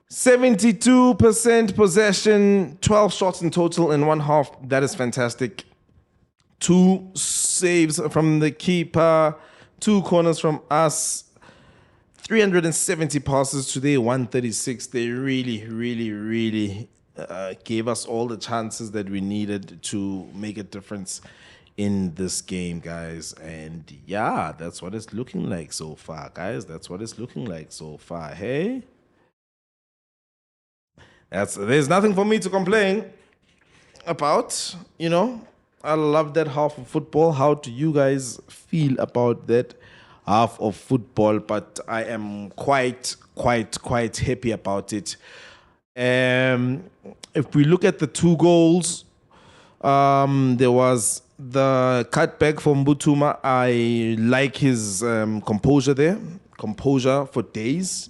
72% possession, 12 shots in total in one half. That is fantastic. 2 saves from the keeper, 2 corners from us, 370 passes today, 136. They really gave us all the chances that we needed to make a difference in this game, guys. And yeah, that's what it's looking like so far, guys. Hey? There's nothing for me to complain about, I love that half of football. How do you guys feel about that half of football? But I am quite happy about it. If we look at the 2 goals, there was the cutback from Butuma. I like his composure there. Composure for days.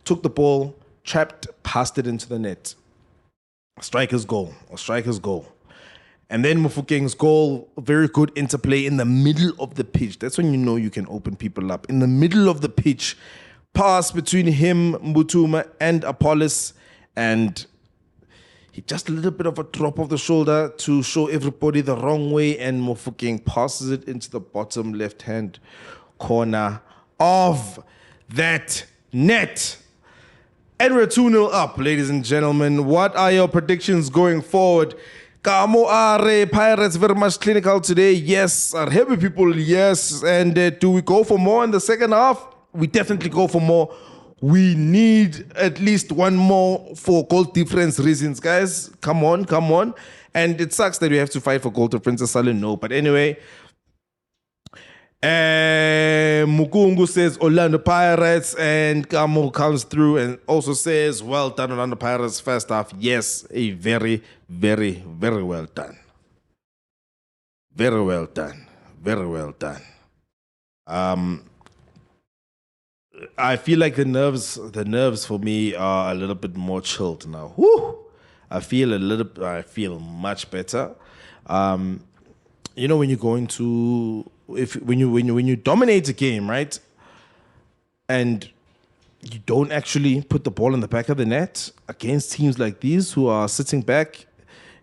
Took the ball, trapped, passed it into the net. A striker's goal. And then Mufokeng's goal, very good interplay in the middle of the pitch. That's when you know you can open people up. In the middle of the pitch, pass between him, Mutuma, and Apollos, and he just a little bit of a drop of the shoulder to show everybody the wrong way, and Mufokeng passes it into the bottom left-hand corner of that net. And we're 2-0 up, ladies and gentlemen. What are your predictions going forward? Kamo are Pirates very much clinical today. Yes. Are happy people? Yes. And do we go for more in the second half? We definitely go for more. We need at least one more for goal difference reasons, guys. Come on, come on. And it sucks that we have to fight for goal difference. No, but anyway. Mukungu says Orlando Pirates, and Kamo comes through and also says, well done, Orlando Pirates, first half. Yes, a very, very, very well done. Very well done. Very well done. I feel like the nerves for me are a little bit more chilled now. Woo! I feel much better. You know, when you go into when you dominate a game, right? And you don't actually put the ball in the back of the net against teams like these who are sitting back,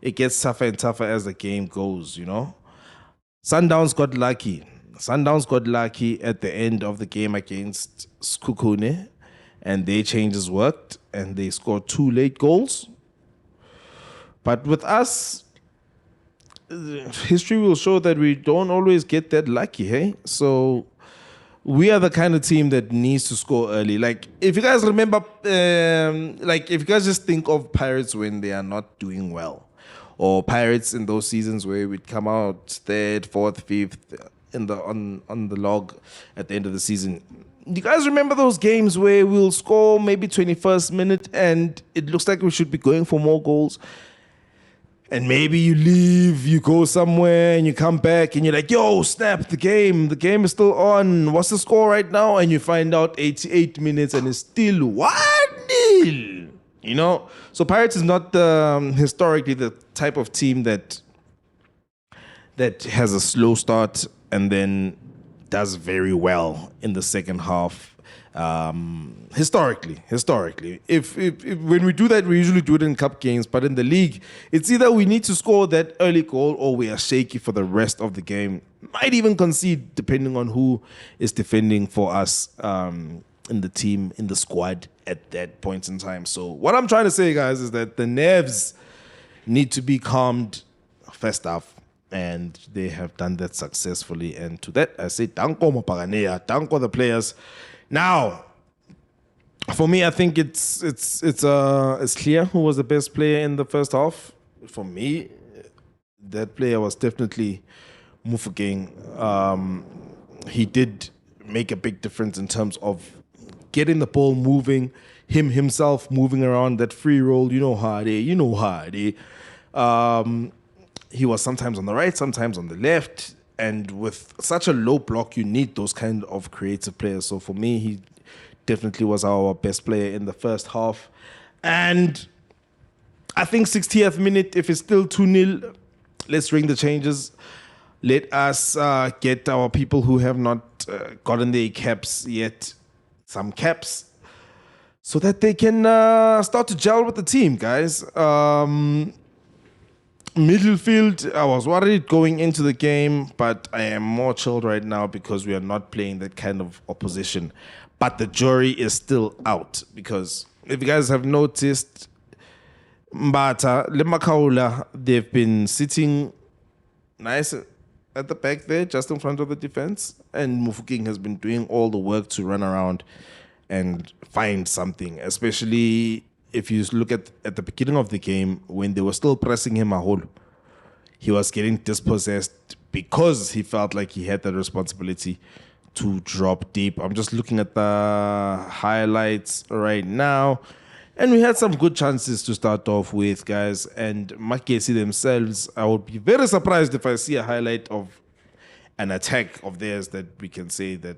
it gets tougher and tougher as the game goes, you know? Sundowns got lucky. Sundowns got lucky at the end of the game against Skukune, and their changes worked, and they scored 2 late goals. But with us, history will show that we don't always get that lucky, hey? So we are the kind of team that needs to score early. Like, if you guys remember, if you guys just think of Pirates when they are not doing well, or Pirates in those seasons where we'd come out 3rd, 4th, 5th on the log at the end of the season. Do you guys remember those games where we'll score maybe 21st minute and it looks like we should be going for more goals? And maybe you leave, you go somewhere, and you come back, and you're like, yo, snap, the game is still on. What's the score right now? And you find out 88 minutes, and it's still 1-0. You know? So Pirates is not historically the type of team that has a slow start and then does very well in the second half. Historically, if when we do that, we usually do it in cup games, but in the league, it's either we need to score that early goal or we are shaky for the rest of the game. Might even concede depending on who is defending for us in the team, in the squad at that point in time. So what I'm trying to say, guys, is that the nerves need to be calmed first half, and they have done that successfully. And to that, I say, danko Mapaganea, danko the players. Now, for me, I think it's clear who was the best player in the first half. For me, that player was definitely Mufokeng. He did make a big difference in terms of getting the ball moving, himself moving around that free roll. You know how he was sometimes on the right, sometimes on the left. And with such a low block, you need those kind of creative players. So for me, he definitely was our best player in the first half. And I think 60th minute, if it's still 2-0, let's ring the changes. Let us get our people who have not gotten their caps yet, some caps, so that they can start to gel with the team, guys. Midfield, I was worried going into the game, but I am more chilled right now because we are not playing that kind of opposition. But the jury is still out, because if you guys have noticed, Mbata, Lemakaula, they've been sitting nice at the back there, just in front of the defense, and Mufokeng has been doing all the work to run around and find something, especially if you look at the beginning of the game, when they were still pressing him a hole, he was getting dispossessed because he felt like he had that responsibility to drop deep. I'm just looking at the highlights right now, and we had some good chances to start off with, guys. And Magesi themselves, I would be very surprised if I see a highlight of an attack of theirs that we can say that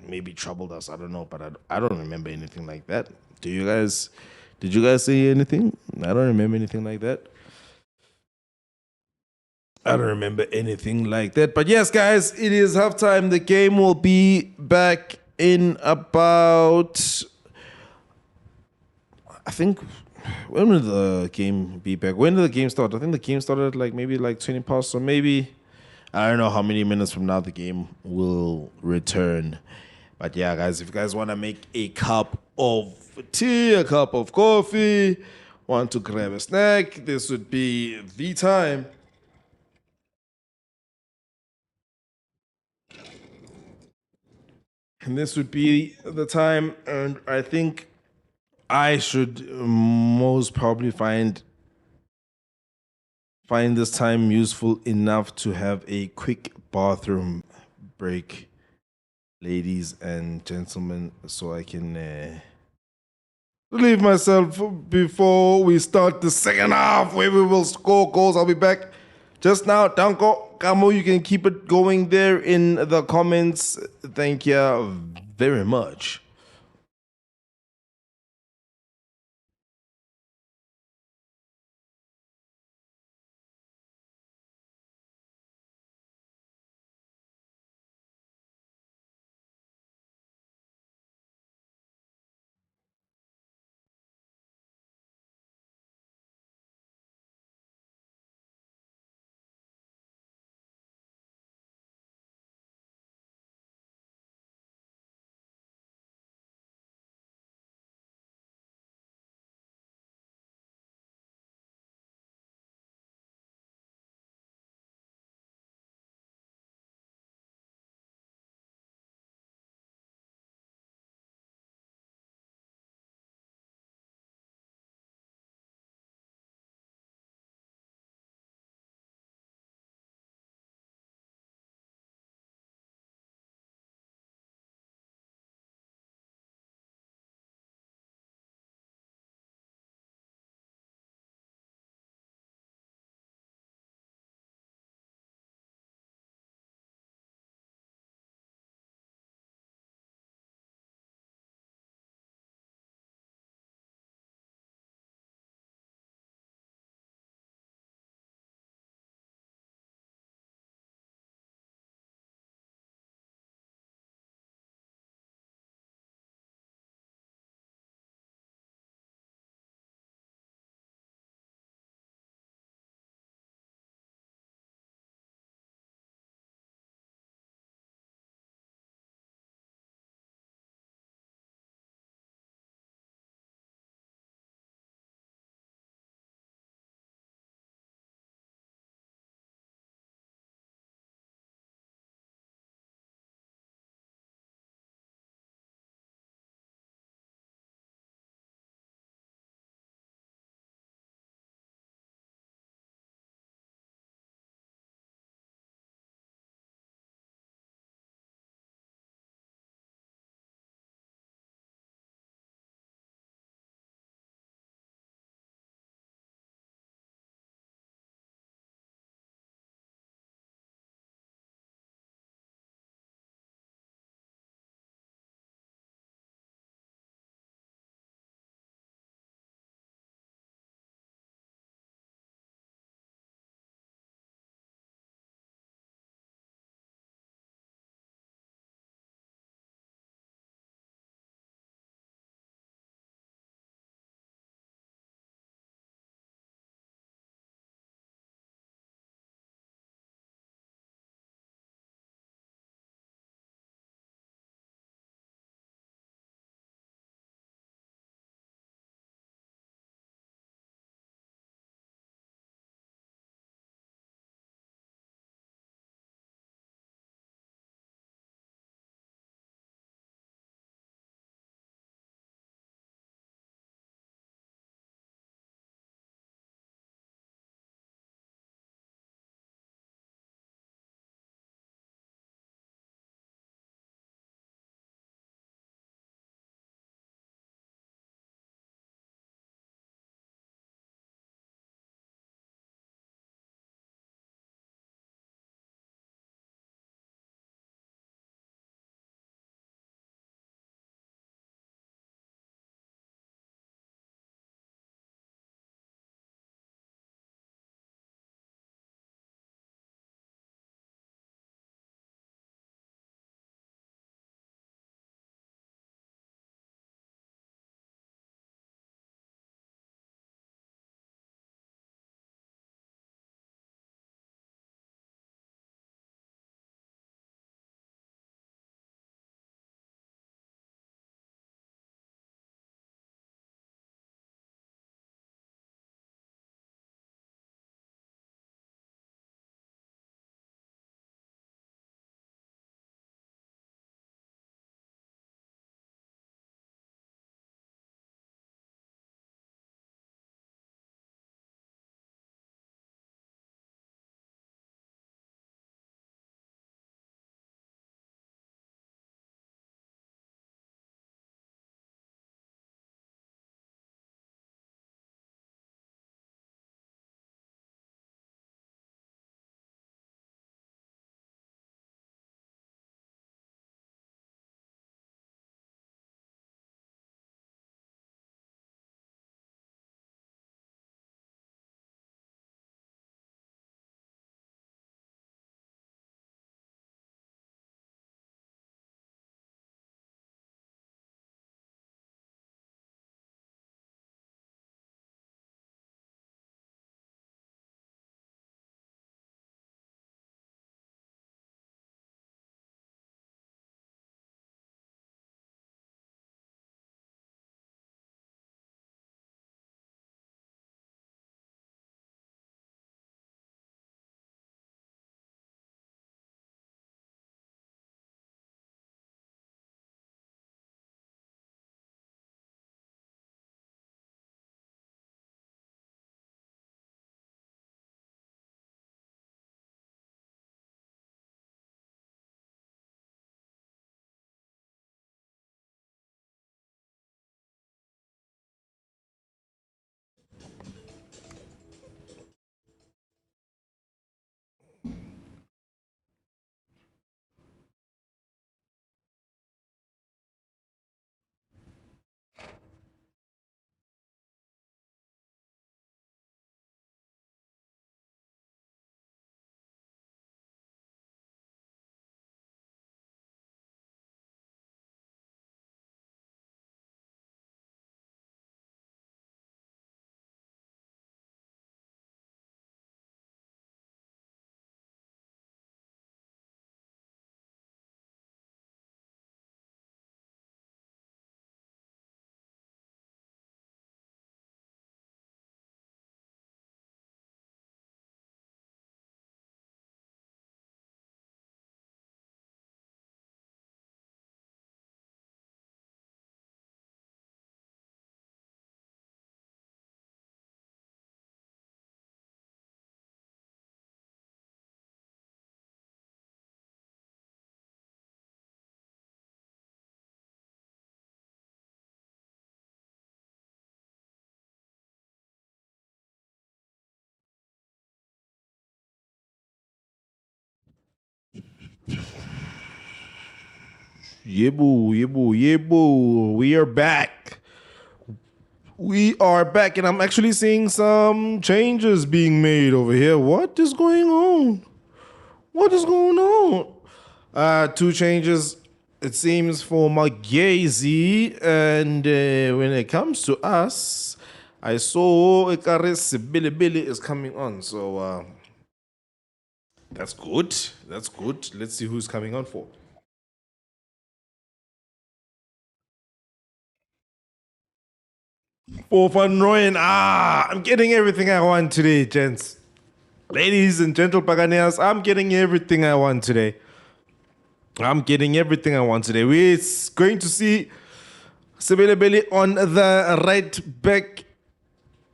maybe troubled us. I don't know, but I don't remember anything like that. Do you guys? Did you guys say anything? I don't remember anything like that. I don't remember anything like that. But yes, guys, it is halftime. The game will be back in about, I think, when will the game be back? When did the game start? I think the game started at maybe 20 past, so maybe, I don't know how many minutes from now the game will return. But yeah, guys, if you guys want to make a cup of tea, a cup of coffee, want to grab a snack, this would be the time. And this would be the time, and I think I should most probably find this time useful enough to have a quick bathroom break, ladies and gentlemen, so I can relieve myself before we start the second half where we will score goals. I'll be back just now. Danko, Kamo, you can keep it going there in the comments. Thank you very much. Yebo. We are back. We are back, and I'm actually seeing some changes being made over here. What is going on? What is going on? Two changes, it seems, for Magesi, and when it comes to us, I saw Ekaris Billy is coming on, so that's good. That's good. Let's see who's coming on for. For Van Rooyen. I'm getting everything I want today, gents. Ladies and gentle Buccaneers, I'm getting everything I want today. We're going to see Sebelebele on the right back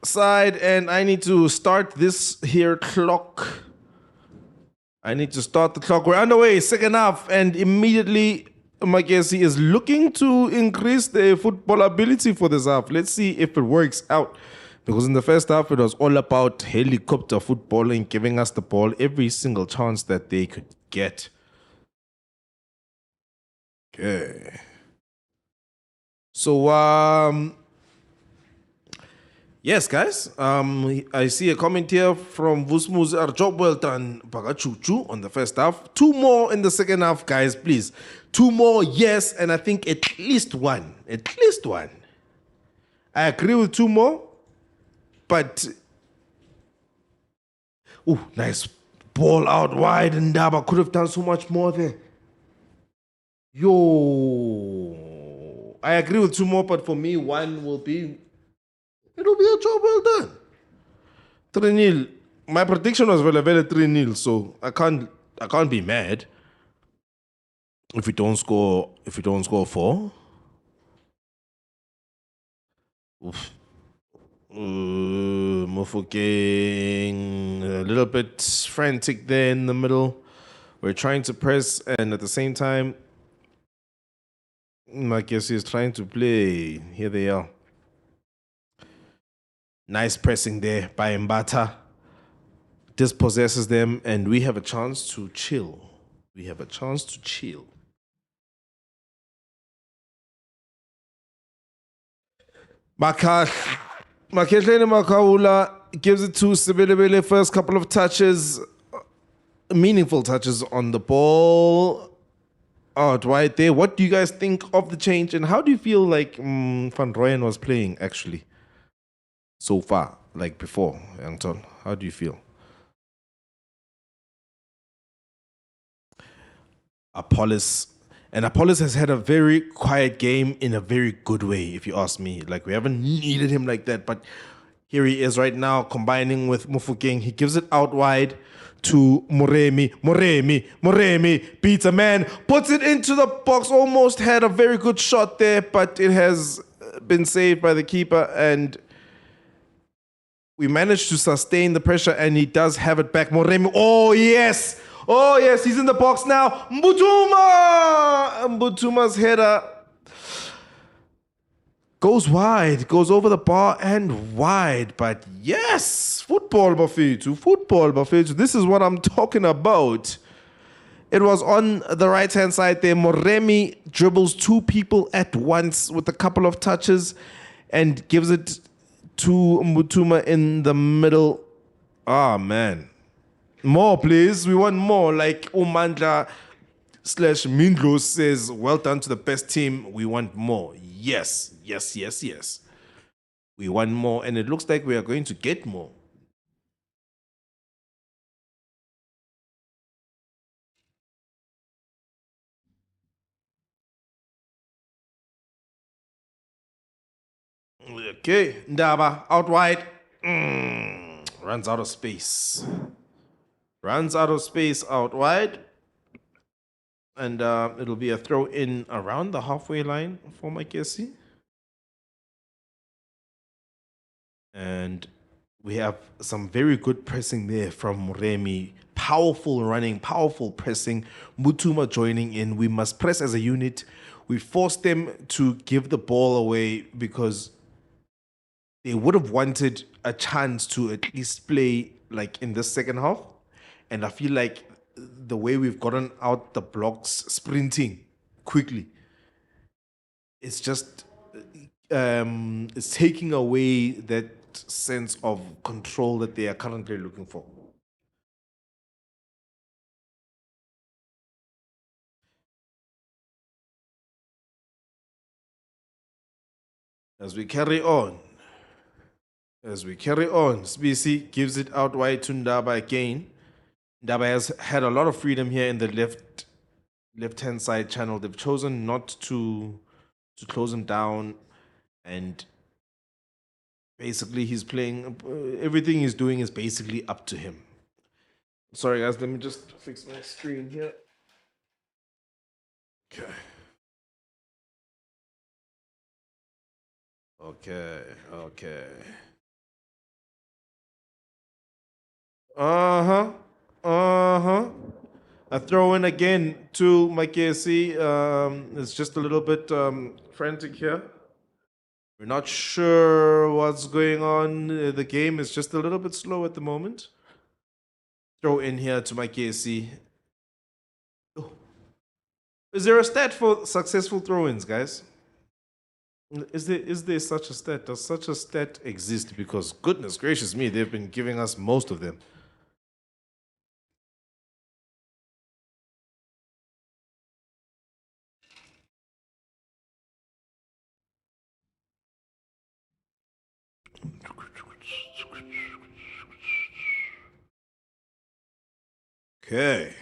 side, and I need to start this here clock. We're underway, second half, and immediately Magesi is looking to increase the football ability for this half. Let's see if it works out. Because in the first half, it was all about helicopter football and giving us the ball every single chance that they could get. Okay. So, yes, guys. I see a comment here from Vusmuz. Our job well done, Bagachuchu, on the first half. 2 more in the second half, guys, please. 2 more, yes, and I think at least one. I agree with 2 more, but nice ball out wide, and Ndaba could have done so much more there. I agree with 2 more, but for me, 1 will be. It'll be a job well done. 3-0. My prediction was very 3-0, so I can't be mad if we don't score 4. Mofokeng, a little bit frantic there in the middle. We're trying to press, and at the same time, Magesi is trying to play. Here they are. Nice pressing there by Mbata. Dispossesses them, and we have a chance to chill. Maketleni Makaula gives it to Sebelebele. First couple of touches, meaningful touches on the ball. Out right there. What do you guys think of the change, and how do you feel like Van Rooyen was playing actually so far, like before, Anton? How do you feel? Apollos has had a very quiet game in a very good way, if you ask me. Like, we haven't needed him like that, but here he is right now, combining with Mofokeng. He gives it out wide to Moremi, beats a man, puts it into the box, almost had a very good shot there, but it has been saved by the keeper, and we managed to sustain the pressure, and he does have it back. Moremi, oh yes, he's in the box now. Mbutuma's header goes wide, goes over the bar and wide. But yes, football Bafetu. This is what I'm talking about. It was on the right-hand side there. Moremi dribbles 2 people at once with a couple of touches and gives it to Mbutuma in the middle. Man. More, please. We want more. Like Umandla / Mindlo says, well done to the best team. We want more. Yes. We want more, and it looks like we are going to get more. Okay, Ndaba out wide. Runs out of space. Out wide. And it'll be a throw in around the halfway line for Magesi. And we have some very good pressing there from Remy. Powerful running, powerful pressing. Mutuma joining in. We must press as a unit. We forced them to give the ball away because they would have wanted a chance to at least play like in the second half. And I feel like the way we've gotten out the blocks sprinting quickly it's just it's taking away that sense of control that they are currently looking for. As we carry on, Spisi gives it out wide to Ndaba again. Ndaba has had a lot of freedom here in the left-hand side channel. They've chosen not to close him down, and basically he's playing, everything he's doing is basically up to him. Sorry guys, let me just fix my screen here. Okay. Okay. A throw in again to Magesi. It's just a little bit frantic here. We're not sure what's going on. The game is just a little bit slow at the moment. Throw in here to Magesi. Oh. Is there a stat for successful throw-ins, guys? Is there such a stat? Does such a stat exist? Because goodness gracious me, they've been giving us most of them. Okay.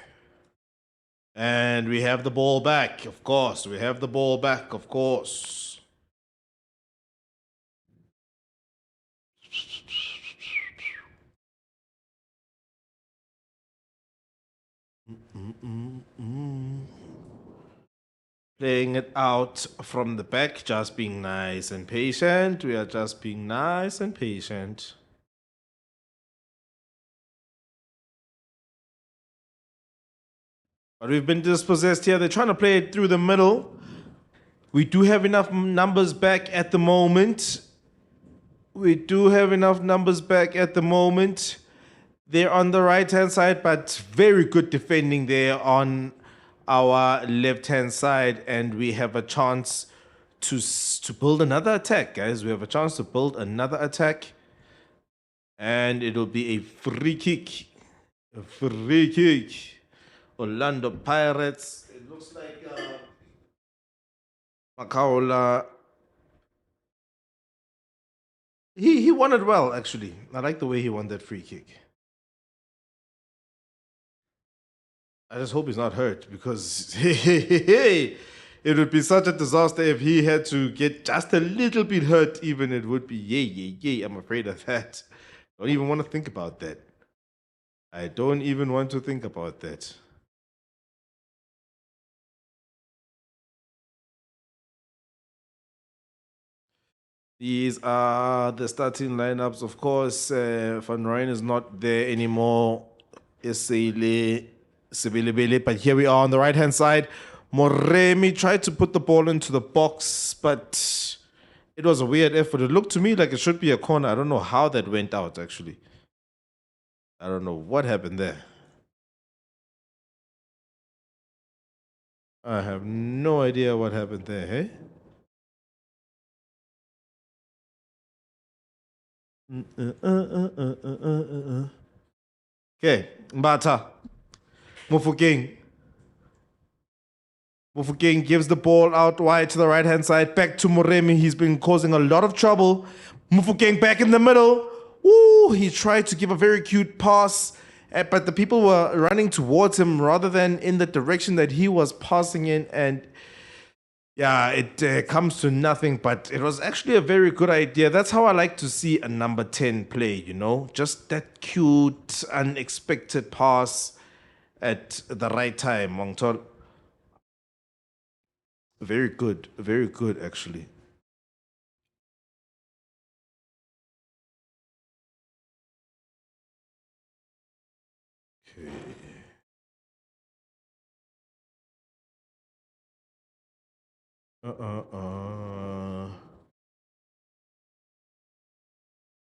And we have the ball back, of course. We have the ball back, of course. Playing it out from the back, just being nice and patient. We are just being nice and patient. But we've been dispossessed here. They're trying to play it through the middle. We do have enough numbers back at the moment. They're on the right-hand side, but very good defending there on our left-hand side. And we have a chance to build another attack, guys. We have a chance to build another attack. And it'll be a free kick. Orlando Pirates. It looks like Makaola. He won it well, actually. I like the way he won that free kick. I just hope he's not hurt, because it would be such a disaster if he had to get just a little bit hurt. Even it would be yay. I'm afraid of that. Don't even want to think about that. I don't even want to think about that. These are the starting lineups. Of course, Van Rijn is not there anymore. Isele, Sibilibele, but here we are on the right-hand side. Moremi tried to put the ball into the box, but it was a weird effort. It looked to me like it should be a corner. I don't know how that went out, actually. I don't know what happened there. I have no idea what happened there, hey? Okay, Mbata. Mufukeng gives the ball out wide to the right-hand side. Back to Moremi. He's been causing a lot of trouble. Mufukeng back in the middle. Ooh, he tried to give a very cute pass, but the people were running towards him rather than in the direction that he was passing in. And yeah, it comes to nothing, but it was actually a very good idea. That's how I like to see a number 10 play, you know? Just that cute, unexpected pass at the right time, Mongtol. Very good, actually. Okay.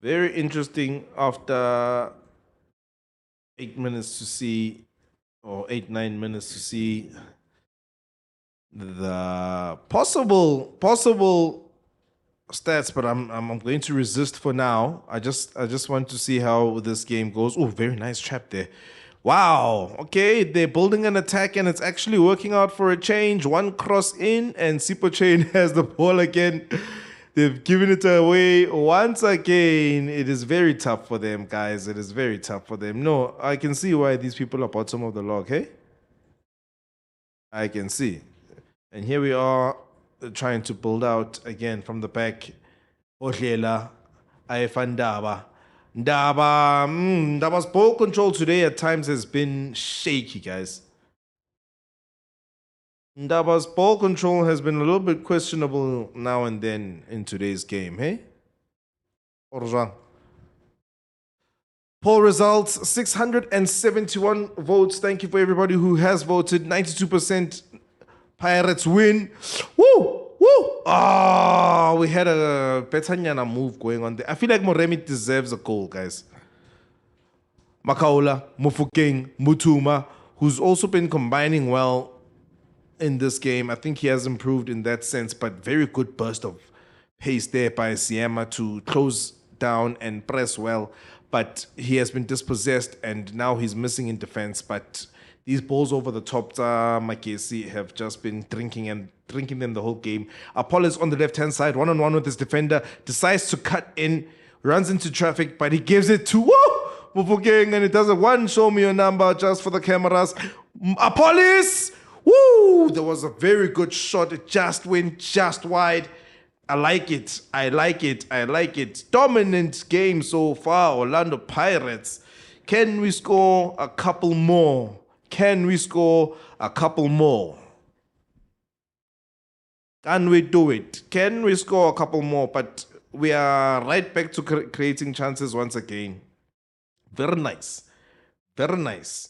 Very interesting after 8 minutes to see, or 8, 9 minutes to see the possible stats, but I'm going to resist for now. I just want to see how this game goes. Oh, very nice trap there. Wow. Okay, they're building an attack and it's actually working out for a change. One cross in and Sipo Chain has the ball again. They've given it away once again. It is very tough for them, guys. It is very tough for them. No, I can see why these people are bottom of the log, hey? I can see. And here we are trying to build out again from the back. Ohlela, Ndaba. Ndaba's ball control today at times has been shaky, guys. Ndaba's ball control has been a little bit questionable now and then in today's game, hey? Or poll results, 671 votes. Thank you for everybody who has voted. 92% Pirates win. Woo! Woo! Ah, we had a Petanyana move going on there. I feel like Moremi deserves a goal, guys. Makaula, Mufukeng, Mutuma, who's also been combining well in this game. I think he has improved in that sense, but very good burst of pace there by Siema to close down and press well. But he has been dispossessed and now he's missing in defense. But these balls over the top, Magesi have just been drinking them the whole game. Apollo's on the left-hand side, one-on-one with his defender, decides to cut in, runs into traffic, but he gives it to Mufukeng, and it does a one, show me your number just for the cameras. Apollos! Woo! There was a very good shot. It just went just wide. I like it. I like it. I like it. Dominant game so far, Orlando Pirates. Can we score a couple more? Can we score a couple more? Can we do it? Can we score a couple more? But we are right back to creating chances once again. Very nice. Very nice.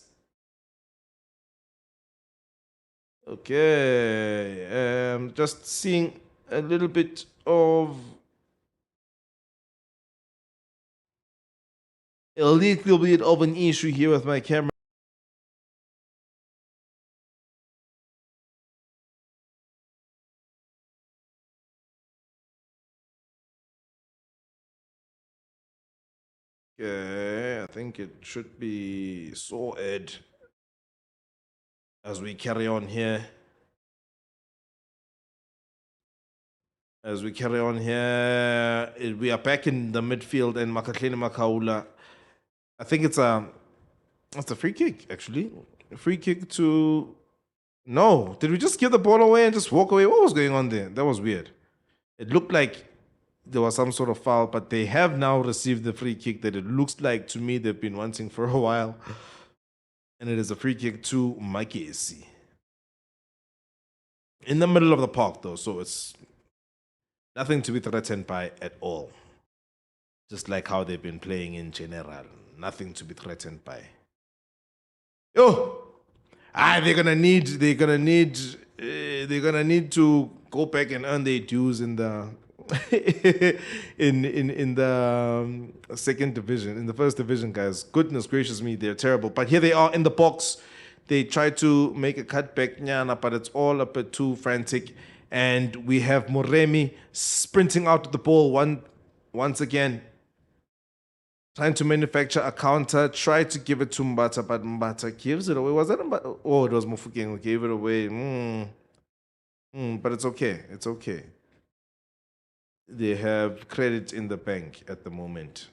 Okay. Just seeing a little bit of an issue here with my camera. Okay, I think it should be sorted as we carry on here. As we carry on here, we are back in the midfield and Makatleni Makaula. I think it's a free kick, actually. A free kick to... No, did we just give the ball away and just walk away? What was going on there? That was weird. It looked like there was some sort of foul, but they have now received the free kick that it looks like to me they've been wanting for a while. And it is a free kick to Magesi. In the middle of the park, though, so it's nothing to be threatened by at all. Just like how they've been playing in general. Nothing to be threatened by. They're gonna need to go back and earn their dues in the in the second division, in the first division, guys. Goodness gracious me, they're terrible. But here they are in the box. They try to make a cutback, nyana, but it's all a bit too frantic. And we have Moremi sprinting out the ball once again, trying to manufacture a counter, try to give it to Mbata, but Mbata gives it away. Was that Mbata? Oh, it was Mufukeng who gave it away. But it's okay. It's okay. They have credit in the bank at the moment.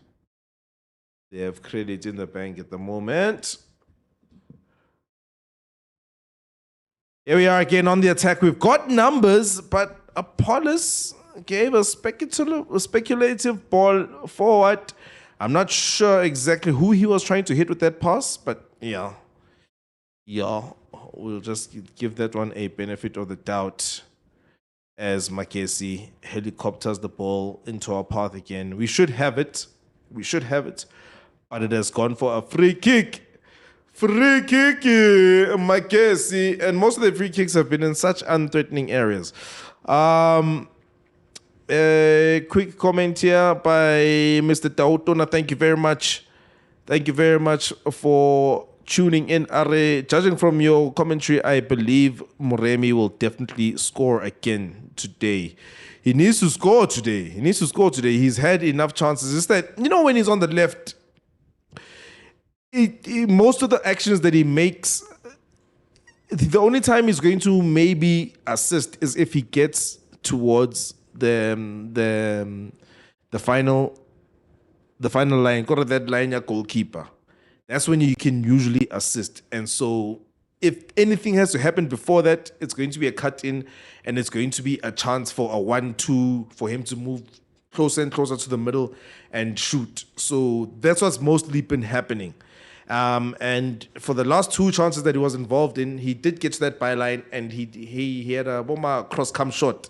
They have credit in the bank at the moment. Here we are again on the attack. We've got numbers, but Apollos gave a speculative ball forward. I'm not sure exactly who he was trying to hit with that pass, but yeah, we'll just give that one a benefit of the doubt as Magesi helicopters the ball into our path again. We should have it. We should have it, but it has gone for a free kick. Free kick, Magesi, and most of the free kicks have been in such unthreatening areas. A quick comment here by Mr. Tautona. Thank you very much. Thank you very much for tuning in. Are, judging from your commentary, I believe Moremi will definitely score again today. He needs to score today. He's had enough chances. It's that, when he's on the left, most of the actions that he makes, the only time he's going to maybe assist is if he gets towards the final line, or that line, your goalkeeper. That's when you can usually assist. And so if anything has to happen before that, it's going to be a cut in, and it's going to be a chance for a 1-2 for him to move closer and closer to the middle and shoot. So that's what's mostly been happening. And for the last 2 chances that he was involved in, he did get to that byline, and he had a bomber cross-come shot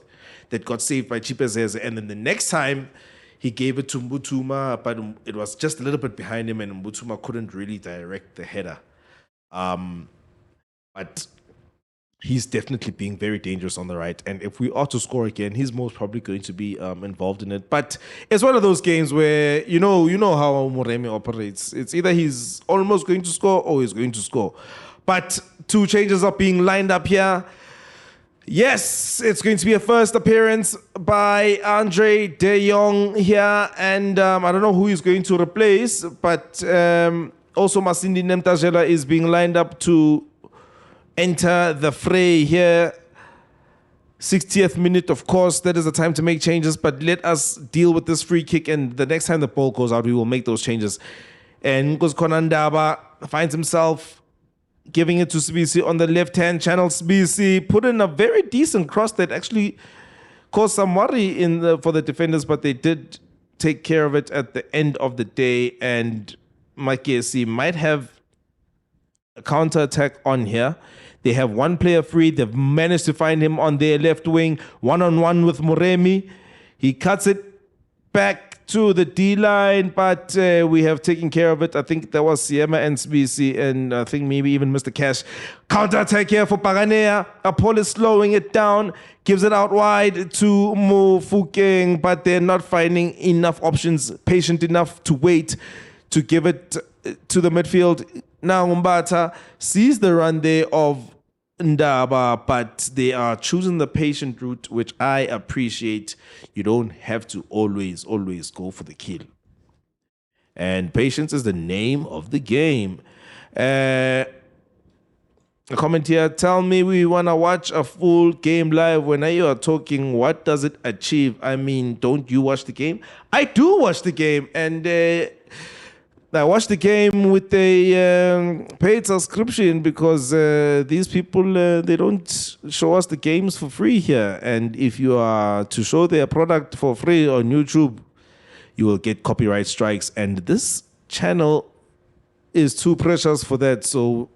that got saved by Chipezeze. And then the next time, he gave it to Mbutuma, but it was just a little bit behind him, and Mbutuma couldn't really direct the header. But he's definitely being very dangerous on the right. And if we are to score again, he's most probably going to be involved in it. But it's one of those games where, you know how Moremi operates. It's either he's almost going to score or he's going to score. But 2 changes are being lined up here. Yes, it's going to be a first appearance by Andre De Jong here. And I don't know who he's going to replace. But also Masindi Nemtajela is being lined up to enter the fray here. 60th minute, of course, that is the time to make changes, but let us deal with this free kick, and the next time the ball goes out, we will make those changes. And Nkosi Konandaba finds himself giving it to Sibisi on the left-hand channel. Sibisi put in a very decent cross that actually caused some worry for the defenders, but they did take care of it at the end of the day, and Magesi might have a counter-attack on here. They have 1 player free. They've managed to find him on their left wing, one-on-one with Moremi. He cuts it back to the D-line, but we have taken care of it. I think that was Siema and Sibisi, and I think maybe even Mr. Cash. Counter-attack here for BUCCANEER. Apol is slowing it down, gives it out wide to Mofokeng, but they're not finding enough options, patient enough to wait to give it to the midfield. Now Mbata sees the run there of Ndaba, but they are choosing the patient route, which I appreciate. You don't have to always go for the kill. And patience is the name of the game. A comment here, tell me we want to watch a full game live. When you are talking, what does it achieve? I mean, don't you watch the game? I do watch the game, and I watch the game with a paid subscription because these people, they don't show us the games for free here. And if you are to show their product for free on YouTube, you will get copyright strikes. And this channel is too precious for that. So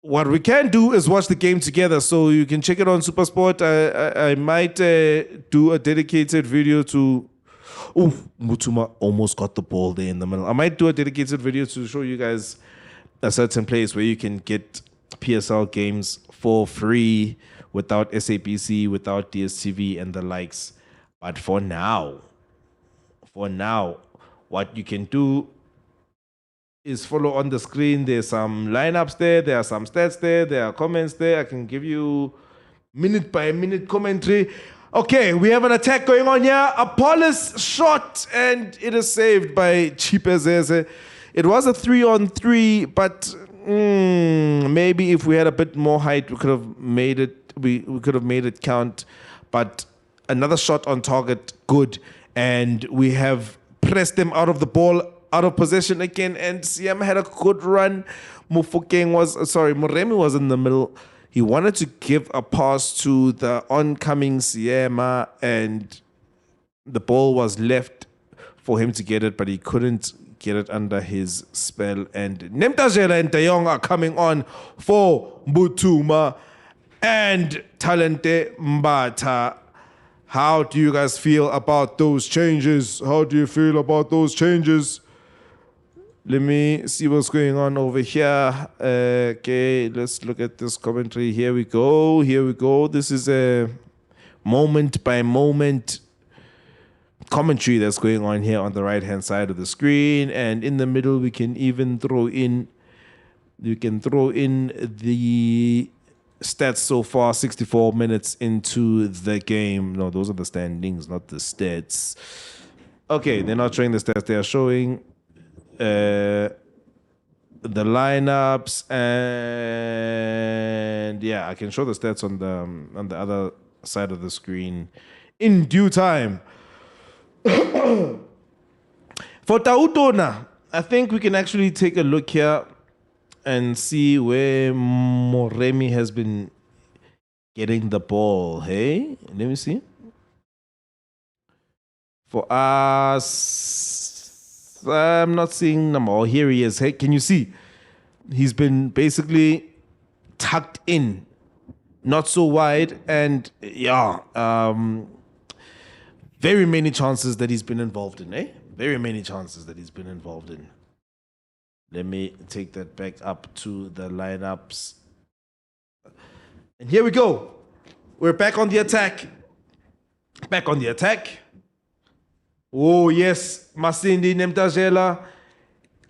what we can do is watch the game together. So you can check it on SuperSport. I might do a dedicated video to... Oh, Mutuma almost got the ball there in the middle. I might do a dedicated video to show you guys a certain place where you can get PSL games for free without SABC, without DSTV and the likes. But for now, what you can do is follow on the screen. There's some lineups there. There are some stats there. There are comments there. I can give you minute by minute commentary. Okay, we have an attack going on here. Apollo's shot, and it is saved by Chipezeze. It was a 3-on-3, but maybe if we had a bit more height, we could have made it. We could have made it count. But another shot on target, good, and we have pressed them out of the ball, out of possession again. And Siema had a good run. Moremi was in the middle. He wanted to give a pass to the oncoming Siema, and the ball was left for him to get it, but he couldn't get it under his spell. And Nemtajela and De Jong are coming on for Mbutuma and Talente Mbata. How do you guys feel about those changes? Let me see what's going on over here. Okay, let's look at this commentary. Here we go. This is a moment by moment commentary that's going on here on the right-hand side of the screen. And in the middle, we can even throw in the stats so far, 64 minutes into the game. No, those are the standings, not the stats. Okay, they're not showing the stats. They are showing the lineups, and yeah, I can show the stats on the other side of the screen in due time. For Tautona, I think we can actually take a look here and see where Moremi has been getting the ball. Hey, let me see. For us, I'm not seeing number. Oh, here he is. Hey, can you see? He's been basically tucked in, not so wide, and yeah, very many chances that he's been involved in, eh? Very many chances that he's been involved in. Let me take that back up to the lineups. And here we go. We're back on the attack. Back on the attack. Oh, yes. Masindi Nemtajela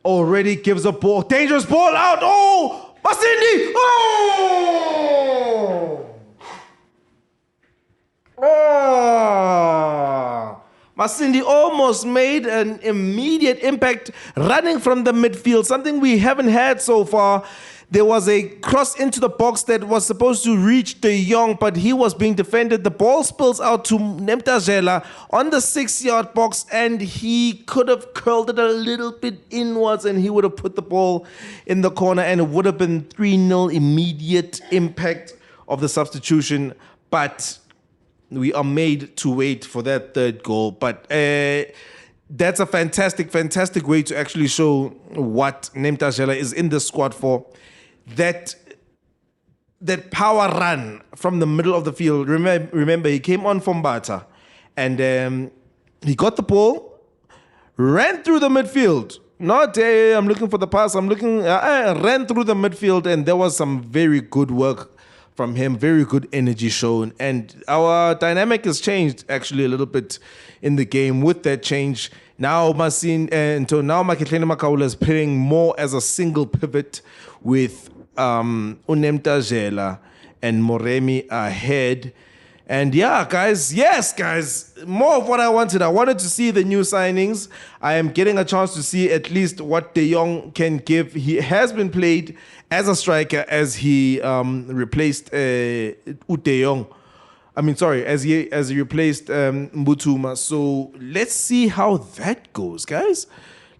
already gives a ball. Dangerous ball out. Oh, Masindi. Oh! Ah! Masindi almost made an immediate impact running from the midfield, something we haven't had so far. There was a cross into the box that was supposed to reach De Jong, but he was being defended. The ball spills out to Nemtajela on the 6-yard box, and he could have curled it a little bit inwards, and he would have put the ball in the corner, and it would have been 3-0 immediate impact of the substitution. But we are made to wait for that third goal. But that's a fantastic way to actually show what Nemtajela is in the squad for. That power run from the middle of the field. Remember, he came on from Bata, and he got the ball, ran through the midfield. Not, I'm looking for the pass. I'm looking. Ran through the midfield, and there was some very good work from him. Very good energy shown, and our dynamic has changed actually a little bit in the game with that change. Now Maketlane Makaula is playing more as a single pivot with Nemtajela and Moremi ahead. And yeah, guys, more of what I wanted. I wanted to see the new signings. I am getting a chance to see at least what De Jong can give. He has been played as a striker as he replaced De Jong. As he replaced Mbutuma. So let's see how that goes, guys.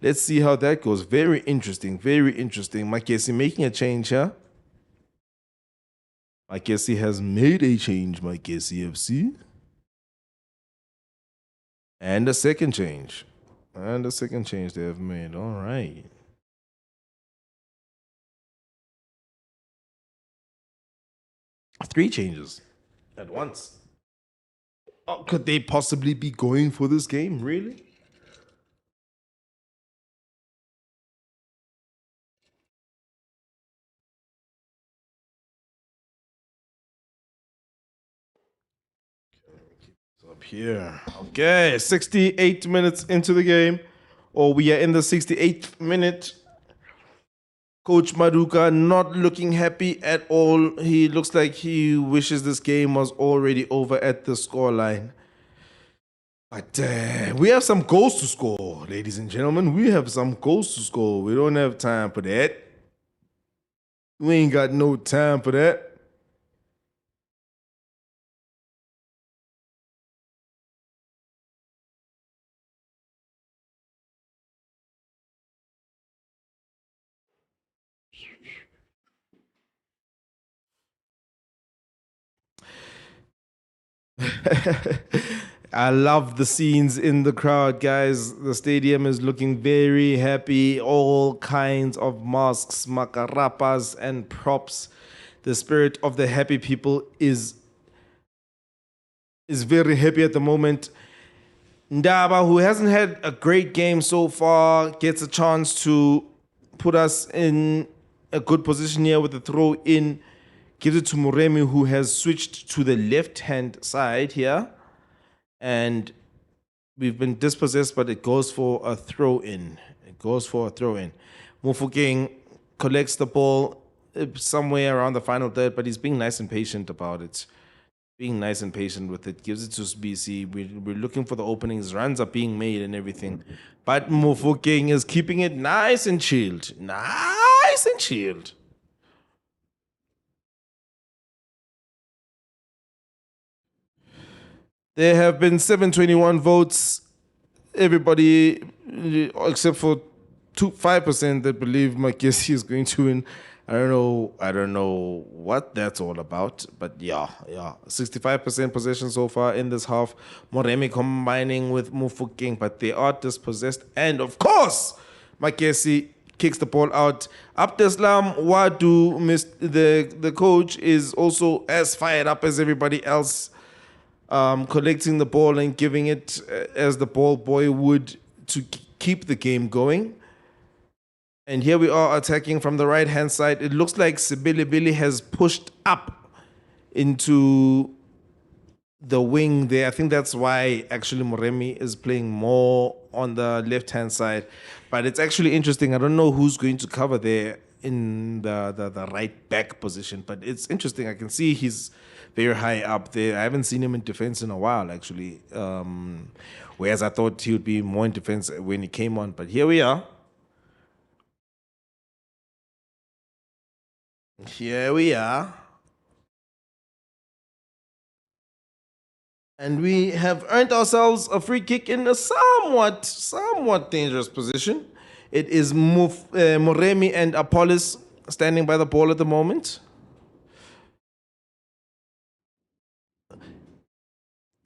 Let's see how that goes. Very interesting. Magesi making a change here. Magesi has made a change, Magesi FC. And a second change. They have made. All right. Three changes at once. Oh, could they possibly be going for this game? Really? Up here. Okay, 68 minutes into the game, or we are in the 68th minute. Coach Maduka not looking happy at all. He looks like he wishes this game was already over at the scoreline. But we have some goals to score, ladies and gentlemen. We have some goals to score. We don't have time for that. We ain't got no time for that. I love the scenes in the crowd, guys. The stadium is looking very happy. All kinds of masks, makarapas, and props. The spirit of the happy people is very happy at the moment. Ndaba, who hasn't had a great game so far, gets a chance to put us in a good position here with the throw in. Gives it to Moremi, who has switched to the left-hand side here. And we've been dispossessed, but it goes for a throw-in. It goes for a throw-in. Mufokeng collects the ball somewhere around the final third, but he's being nice and patient about it. Being nice and patient with it, gives it to BC. We're looking for the openings, runs are being made and everything. But Mufokeng is keeping it nice and chilled. Nice and chilled. There have been 721 votes. Everybody, except for 5% that believe Magesi is going to win. I don't know what that's all about, but yeah. 65% possession so far in this half. Moremi combining with Mufokeng, but they are dispossessed. And of course, Magesi kicks the ball out. Abdeslam Ouaddou, the coach, is also as fired up as everybody else, collecting the ball and giving it as the ball boy would to keep the game going. And here we are attacking from the right-hand side. It looks like Sibilibili has pushed up into the wing there. I think that's why actually Moremi is playing more on the left-hand side. But it's actually interesting. I don't know who's going to cover there in the right back position. But it's interesting. I can see he's very high up there. I haven't seen him in defense in a while, actually. Whereas I thought he would be more in defense when he came on. But here we are. Here we are. And we have earned ourselves a free kick in a somewhat dangerous position. It is Moremi and Apollos standing by the ball at the moment.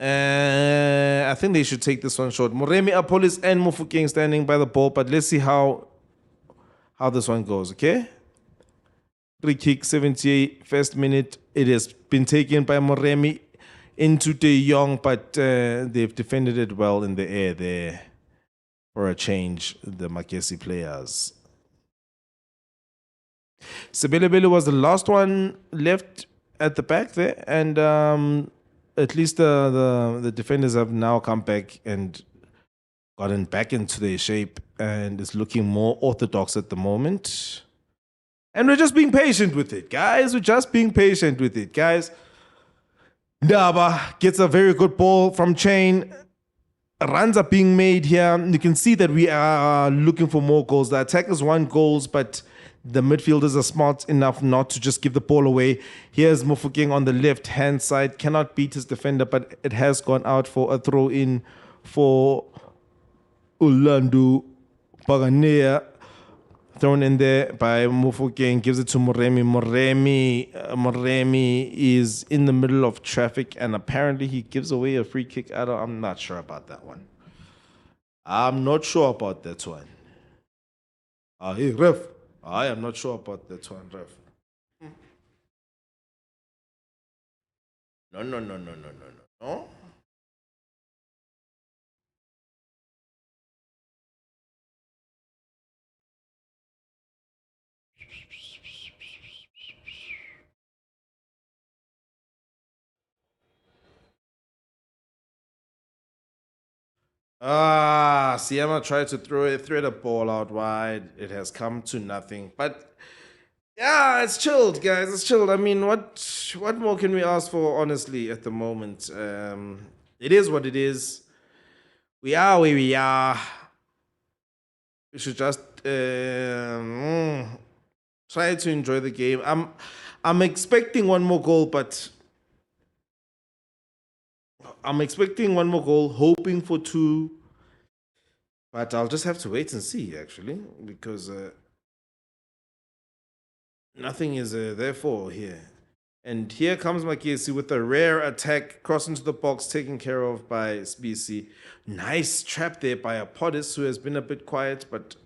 I think they should take this one short. Moremi, Apollos, and Mufokeng standing by the ball, but let's see how this one goes, okay? Free kick, 78, first minute. It has been taken by Moremi into De Jong, but they've defended it well in the air there for a change, the Magesi players. Sibilibili was the last one left at the back there, and at least the defenders have now come back and gotten back into their shape, and it's looking more orthodox at the moment. And we're just being patient with it, guys. We're just being patient with it, guys. Ndaba gets a very good ball from Chain. Runs are being made here. You can see that we are looking for more goals. The attackers want goals, but the midfielders are smart enough not to just give the ball away. Here's Mufokeng on the left-hand side. Cannot beat his defender, but it has gone out for a throw-in for Ouaddou. BUCCANEER thrown in there by Mufokeng, gives it to Moremi. Moremi is in the middle of traffic, and apparently he gives away a free kick. I'm not sure about that one. I'm not sure about that one. Hey, ref. I am not sure about that one, ref. No. Siema tried to thread a ball out wide. It has come to nothing. But yeah, it's chilled, guys. It's chilled. I mean, what more can we ask for, honestly, at the moment? It is what it is. We are where we are. We should just try to enjoy the game. I'm expecting one more goal, but hoping for two. But I'll just have to wait and see, actually, because nothing is therefore here. And here comes Magesi with a rare attack, cross into the box, taken care of by SBC. Nice trap there by Apollos, who has been a bit quiet, but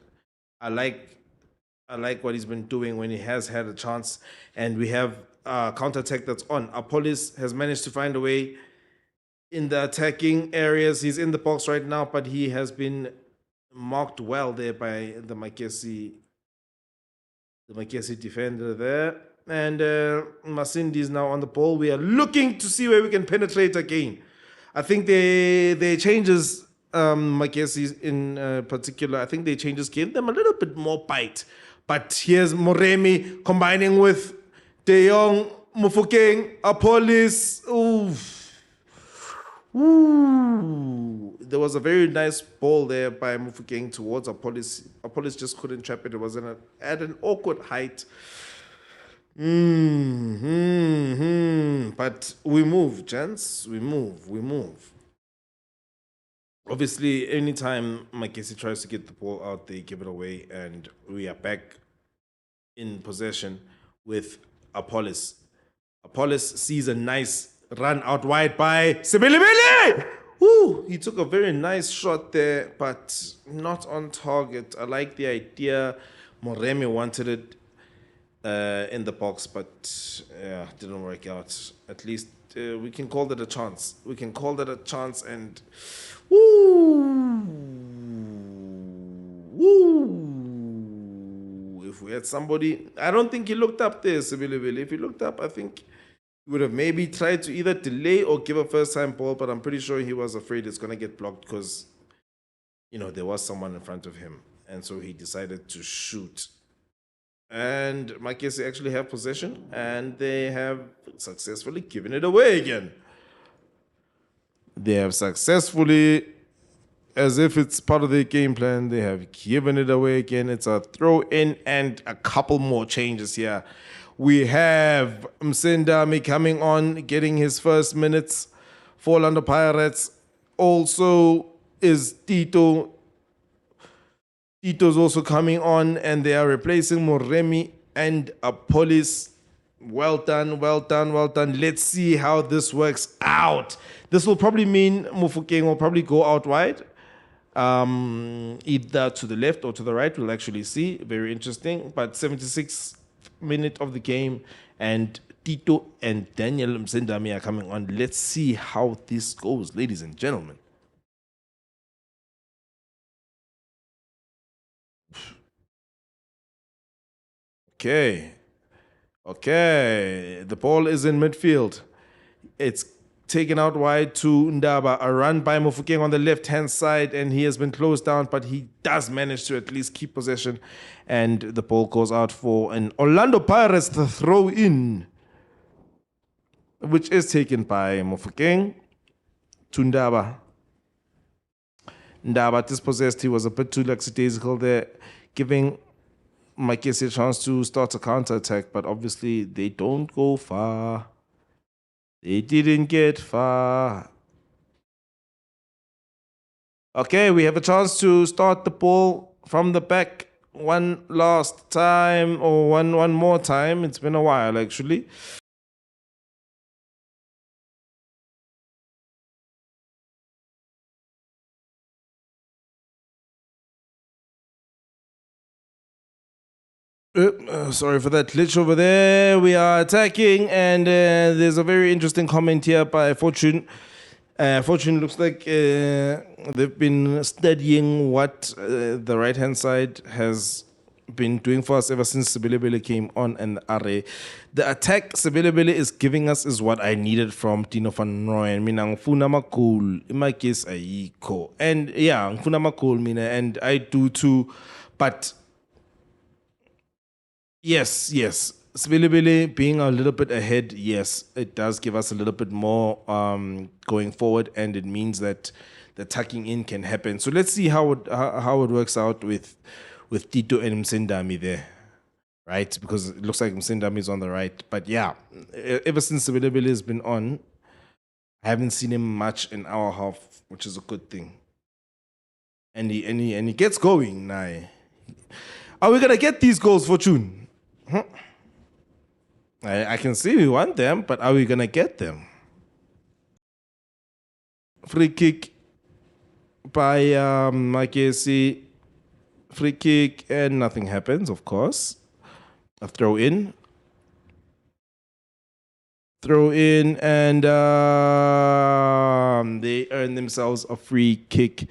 I like what he's been doing when he has had a chance. And we have counter-attack that's on. Apollos has managed to find a way in the attacking areas. He's in the box right now, but he has been marked well there by the Magesi defender there. And Masindi is now on the ball. We are looking to see where we can penetrate again. I think their changes Magesi in particular, I think they changes gave them a little bit more bite. But here's Moremi combining with De Jong, Mufokeng, Apolis. Ooh. Ooh. There was a very nice ball there by Mufokeng towards Apolis. Apolis just couldn't trap it. It was at an awkward height. But we move, gents. We move. Obviously, anytime Magesi tries to get the ball out, they give it away, and we are back in possession with Apolis. Apolis sees a nice run out wide by Sibilibili. Woo! He took a very nice shot there, but not on target. I like the idea. Moremi wanted it in the box, but yeah, didn't work out. At least we can call that a chance. We can call that a chance, and woo! If we had somebody, I don't think he looked up there, Sibilibili. If he looked up, I think he would have maybe tried to either delay or give a first-time ball, but I'm pretty sure he was afraid it's going to get blocked because, there was someone in front of him. And so he decided to shoot. And Magesi actually have possession, and they have successfully given it away again. They have successfully, as if it's part of their game plan, they have given it away again. It's a throw in and a couple more changes here. We have Msendami coming on, getting his first minutes for Orlando Pirates. Also is Tito. Tito's also coming on, and they are replacing Moremi and Apolis. Well done. Let's see how this works out. This will probably mean Mufokeng will probably go out wide, either to the left or to the right. We'll actually see. Very interesting. But 76th minute of the game, and Tito and Daniel Msendami are coming on. Let's see how this goes, ladies and gentlemen. Okay. The ball is in midfield. It's taken out wide to Ndaba. A run by Mufokeng on the left-hand side, and he has been closed down, but he does manage to at least keep possession. And the ball goes out for an Orlando Pirates to throw in, which is taken by Mufokeng to Ndaba. Ndaba dispossessed. He was a bit too lackadaisical there, giving Magesi a chance to start a counter-attack, but obviously they don't go far. They didn't get far. Okay, we have a chance to start the ball from the back one last time, or one more time. It's been a while, actually. Sorry for that glitch over there. We are attacking, and there's a very interesting comment here by Fortune. Fortune looks like they've been studying what the right-hand side has been doing for us ever since Sibilibili came on, and the attack Sibilibili is giving us is what I needed from Tino van Rooyen. Mina ngifuna makul, in my case ayikho. And yeah, ngifuna makul mina, and I do too, but yes. Sibilibili being a little bit ahead, yes, it does give us a little bit more going forward, and it means that the tucking in can happen. So let's see how it works out with Tito and Msendami there, right? Because it looks like Msendami is on the right. But yeah, ever since Sibilibili has been on, I haven't seen him much in our half, which is a good thing. And he gets going now. Are we gonna get these goals, Fortune? I can see we want them, but are we gonna get them? Free kick by Magesi. Free kick, and nothing happens, of course. A throw in, and they earn themselves a free kick.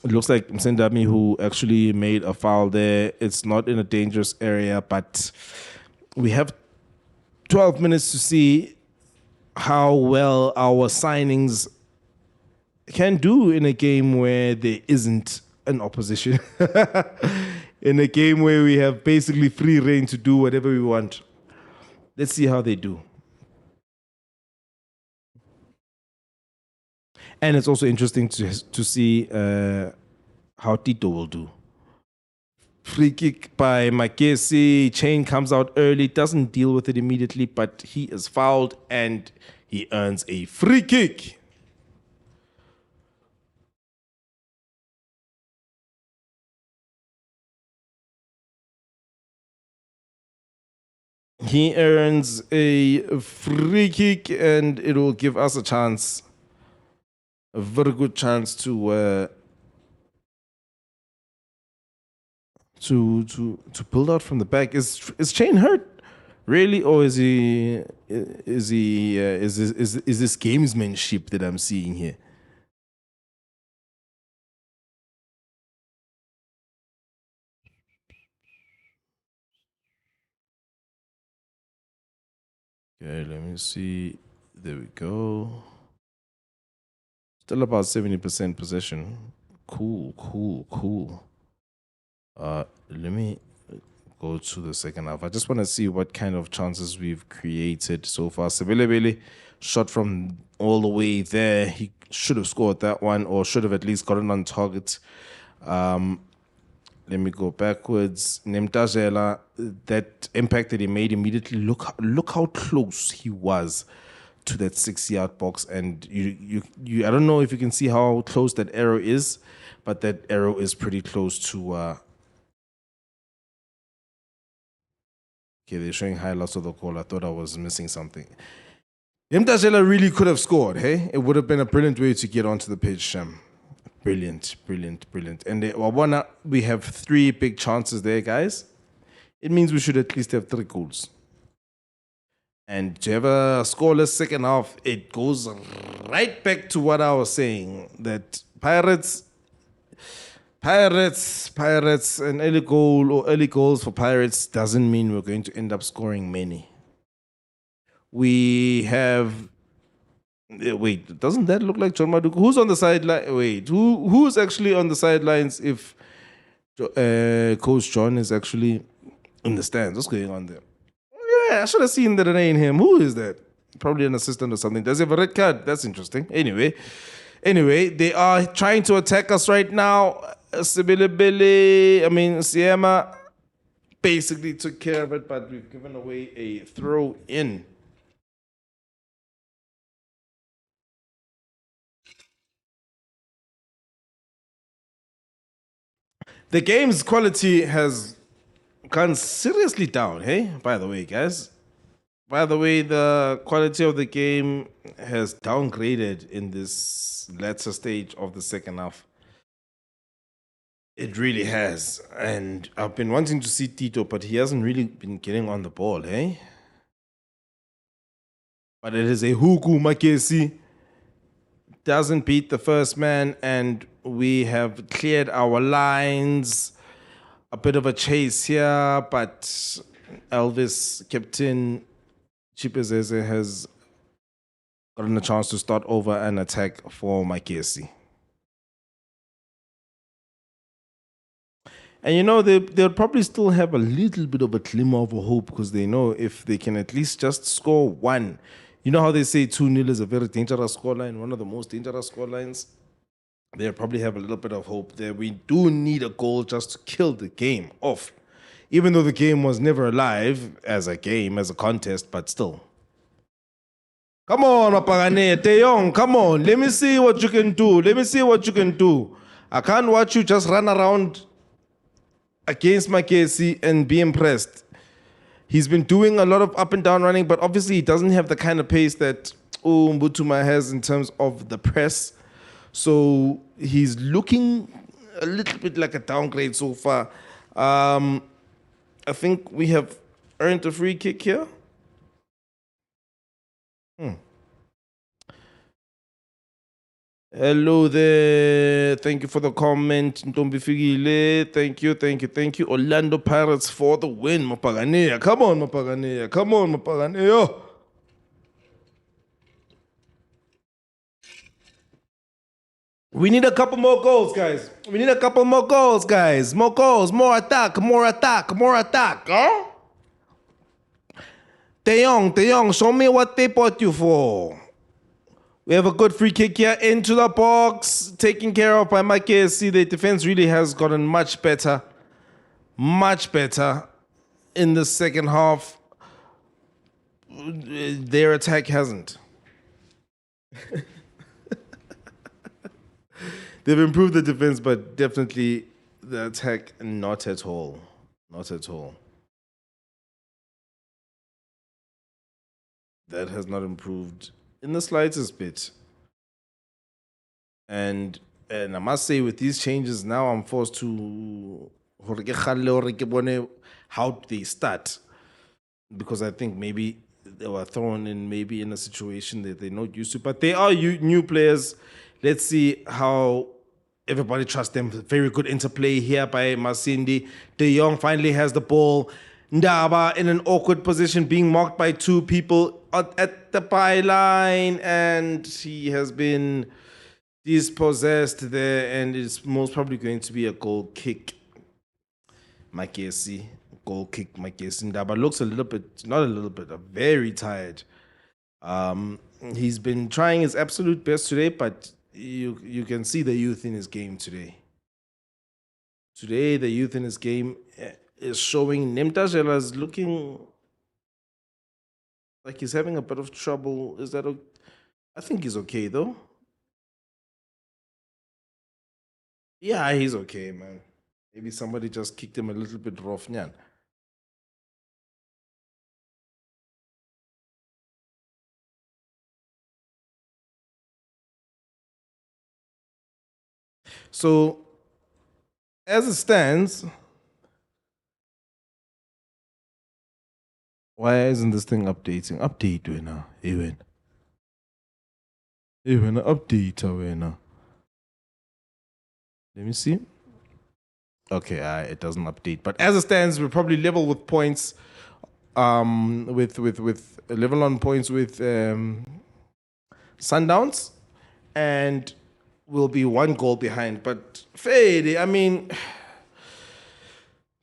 It looks like Msendami who actually made a foul there. It's not in a dangerous area, but we have 12 minutes to see how well our signings can do in a game where there isn't an opposition. In a game where we have basically free reign to do whatever we want. Let's see how they do. And it's also interesting to see how Tito will do. Free kick by Magesi. Chain comes out early, doesn't deal with it immediately, but he is fouled and he earns a free kick. He earns a free kick and it will give us a chance, a very good chance to build out from the back. Is Chain hurt, really, or is this gamesmanship that I'm seeing here? Okay, let me see. There we go. Still about 70% possession. Cool. Let me go to the second half. I just want to see what kind of chances we've created so far. Sebelebele shot from all the way there. He should have scored that one, or should have at least gotten on target. Let me go backwards. Nemtajela, that impact that he made immediately. Look how close he was to that 6-yard box, and you I don't know if you can see how close that arrow is, but that arrow is pretty close to. Okay, they're showing highlights of the goal. I thought I was missing something. Nemtajela really could have scored. Hey, it would have been a brilliant way to get onto the pitch, Sham. Brilliant. And we have 3 big chances there, guys. It means we should at least have 3 goals. And to have a scoreless second half, it goes right back to what I was saying, that Pirates, an early goal or early goals for Pirates doesn't mean we're going to end up scoring many. We have... Wait, doesn't that look like John Maduka? Who's on the sideline? Wait, who's actually on the sidelines if Coach John is actually in the stands? What's going on there? Yeah, I should have seen that it ain't him. Who is that? Probably an assistant or something. Does he have a red card? That's interesting. Anyway, they are trying to attack us right now. Siema basically took care of it, but we've given away a throw in. The game's quality has gone seriously down, hey? By the way, guys. By the way, the quality of the game has downgraded in this latter stage of the second half. It really has. And I've been wanting to see Tito, but he hasn't really been getting on the ball, hey? But it is a Huku Magesi. Doesn't beat the first man, and we have cleared our lines. A bit of a chase here, but Elvis, Captain Chipezeze, has gotten a chance to start over an attack for Magesi. And you know, they'll probably still have a little bit of a glimmer of a hope, because they know if they can at least just score 1. You know how they say 2-0 is a very dangerous scoreline, one of the most dangerous scorelines? They probably have a little bit of hope there. We do need a goal just to kill the game off. Even though the game was never alive as a game, as a contest, but still. Come on, Mapagane, Teyong, come on. Let me see what you can do. I can't watch you just run around against Magesi and be impressed. He's been doing a lot of up and down running, but obviously he doesn't have the kind of pace that Mbutuma has in terms of the press. So he's looking a little bit like a downgrade so far. I think we have earned a free kick here. Hello there. Thank you for the comment. Ntombi Figile. Thank you. Orlando Pirates for the win. Mapagane. Come on, Mapagane. We need a couple more goals, guys. We need a couple more goals, guys. More goals, more attack, more attack, more attack. Huh? De Jong, show me what they bought you for. We have a good free kick here into the box, taken care of by Magesi. The defense really has gotten much better in the second half. Their attack hasn't. They've improved the defense, but definitely the attack, not at all. Not at all. That has not improved in the slightest bit. And I must say, with these changes now, I'm forced to how they start, because I think maybe they were thrown in maybe in a situation that they're not used to. But they are new players. Let's see how everybody trusts them. Very good interplay here by Masindi. De Jong finally has the ball. Ndaba in an awkward position, being marked by two people at the byline, and he has been dispossessed there, and it's most probably going to be a goal kick. Magesi, goal kick Magesi. Ndaba looks a little bit, not a little bit, very tired. He's been trying his absolute best today, but you can see the youth in his game today. Today, the youth in his game is showing. Nemtajela is looking like he's having a bit of trouble. Is that I think he's okay, though. Yeah, he's okay, man. Maybe somebody just kicked him a little bit rough, nyan. So, as it stands, why isn't this thing updating? Update now, even. Even update now. Let me see. Okay, it doesn't update. But as it stands, we're probably level with points. With level on points with Sundowns, and we'll be 1 goal behind. But Fade, I mean,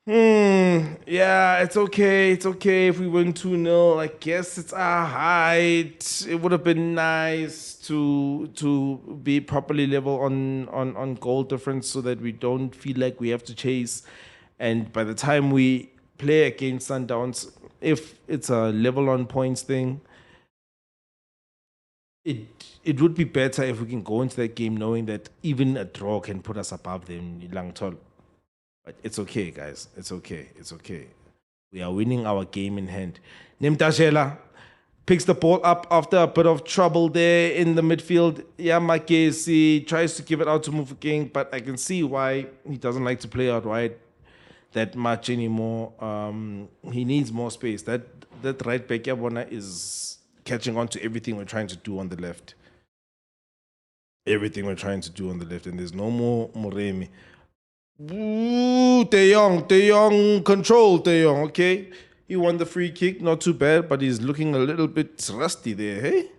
yeah, it's okay. It's okay if we win 2-0. I guess it's our height. It would have been nice to be properly level on goal difference, so that we don't feel like we have to chase. And by the time we play against Sundowns, if it's a level on points thing, it would be better if we can go into that game knowing that even a draw can put us above them in Langtol. But it's okay, guys. It's okay. It's okay. We are winning our game in hand. Nemtajela picks the ball up after a bit of trouble there in the midfield. Yeah, Magesi tries to give it out to Mufokeng, but I can see why he doesn't like to play out wide that much anymore. He needs more space. That right back Yabona is catching on to everything we're trying to do on the left. Everything we're trying to do on the left, and there's no more Moremi. Ooh, De Jong, control De Jong, okay? He won the free kick, not too bad, but he's looking a little bit rusty there, hey?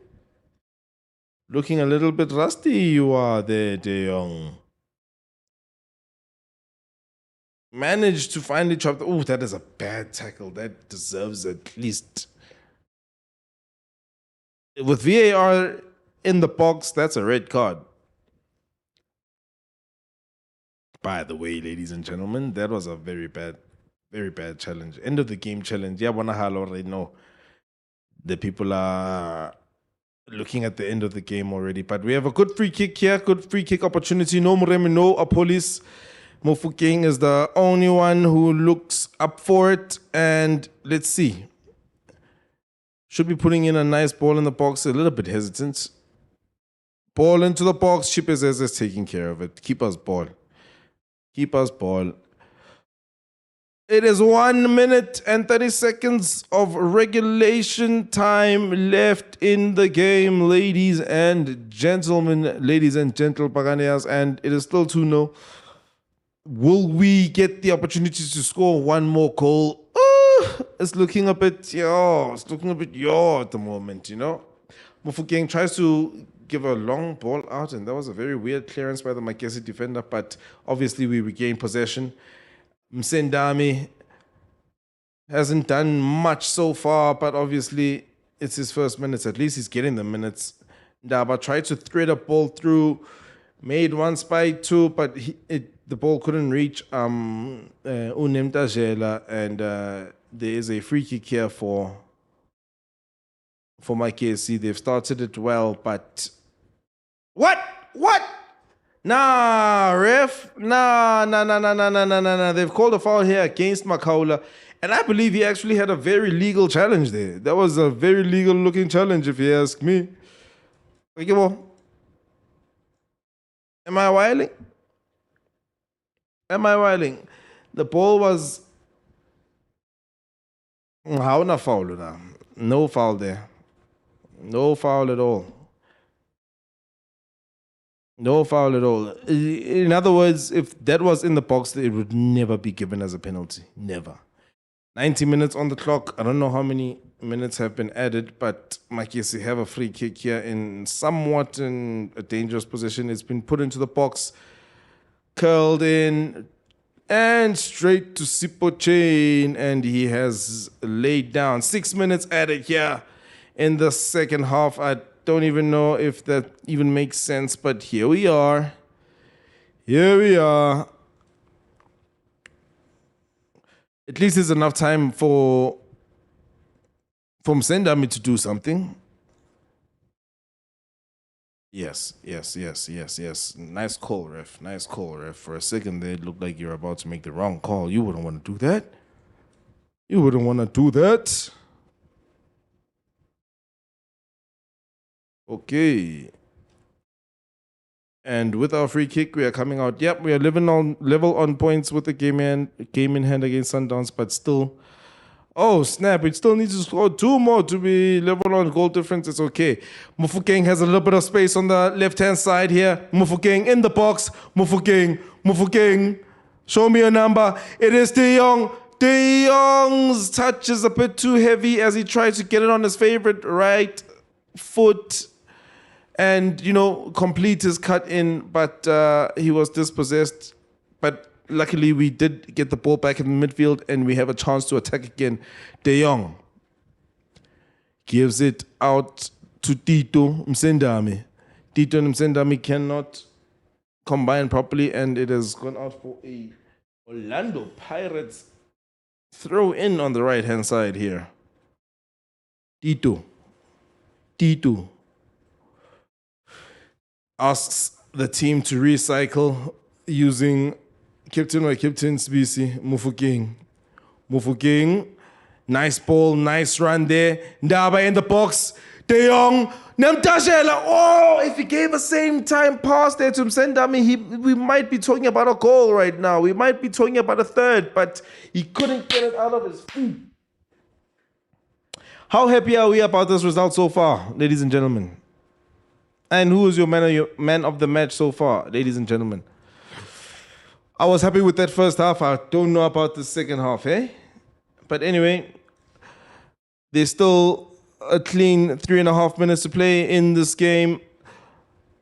Looking a little bit rusty you are there, De Jong. Managed to finally chop. Oh, that is a bad tackle. That deserves at least. With VAR in the box, that's a red card. By the way, ladies and gentlemen, that was a very bad challenge. End of the game challenge. Yeah, Wanahal already know. The people are looking at the end of the game already. But we have a good free kick here. Good free kick opportunity. No Muremi, no Apolis. Mofokeng is the only one who looks up for it. And let's see. Should be putting in a nice ball in the box. A little bit hesitant. Ball into the box. Chipes is taking care of it. Keeper's ball. Keeper's ball. It is 1 minute and 30 seconds of regulation time left in the game, ladies and gentlemen, ladies and gentle Buccaneers, and it is still 2-0. Will we get the opportunity to score one more goal? It's looking a bit, at the moment, you know. Mufokeng tries to give a long ball out, and that was a very weird clearance by the Magesi defender, but obviously we regain possession. Msendami hasn't done much so far, but obviously it's his first minutes. At least he's getting the minutes. Ndaba tried to thread a ball through, made one spy two, but the ball couldn't reach Unemtajela, and there is a free kick here for Magesi. They've started it well, but what? Nah, ref. Nah. They've called a foul here against Makaula. And I believe he actually had a very legal challenge there. That was a very legal looking challenge, if you ask me. Am I whiling? The ball was... How na foul now? No foul there. No foul at all. No foul at all. In other words, if that was in the box, it would never be given as a penalty. Never. 90 minutes on the clock. I don't know how many minutes have been added, but Magesi have a free kick here in somewhat in a dangerous position. It's been put into the box, curled in, and straight to Sipho Chain, and he has laid down. 6 minutes added here in the second half. I don't even know if that even makes sense, but here we are. At least there's enough time for Msendami to do something. Yes. Nice call, ref. For a second there, it looked like you're about to make the wrong call. You wouldn't want to do that. Okay. And with our free kick, we are coming out. Yep, we are level on points with the game in hand against Sundowns, but still. Oh, snap. We still need to score 2 more to be level on goal difference. It's okay. Mufokeng has a little bit of space on the left-hand side here. Mufokeng in the box. Mufokeng. Show me a number. It is De Jong. De Jong's touch is a bit too heavy as he tried to get it on his favorite right foot and, complete his cut in, but he was dispossessed. But luckily, we did get the ball back in the midfield, and we have a chance to attack again. De Jong gives it out to Tito Msendami. Tito and Msendami cannot combine properly, and it has gone out for a Orlando Pirates throw in on the right-hand side here. Tito asks the team to recycle using Captain Sbisi, Mufokeng. Nice ball, nice run there. Ndaba in the box. De Jong. Nemtashela. Oh, if he gave a same time pass there to Msendami, we might be talking about a goal right now. We might be talking about a third, but he couldn't get it out of his feet. How happy are we about this result so far, ladies and gentlemen? And who is your man of the match so far, ladies and gentlemen? I was happy with that first half. I don't know about the second half, eh? But anyway, there's still a clean 3.5 minutes to play in this game.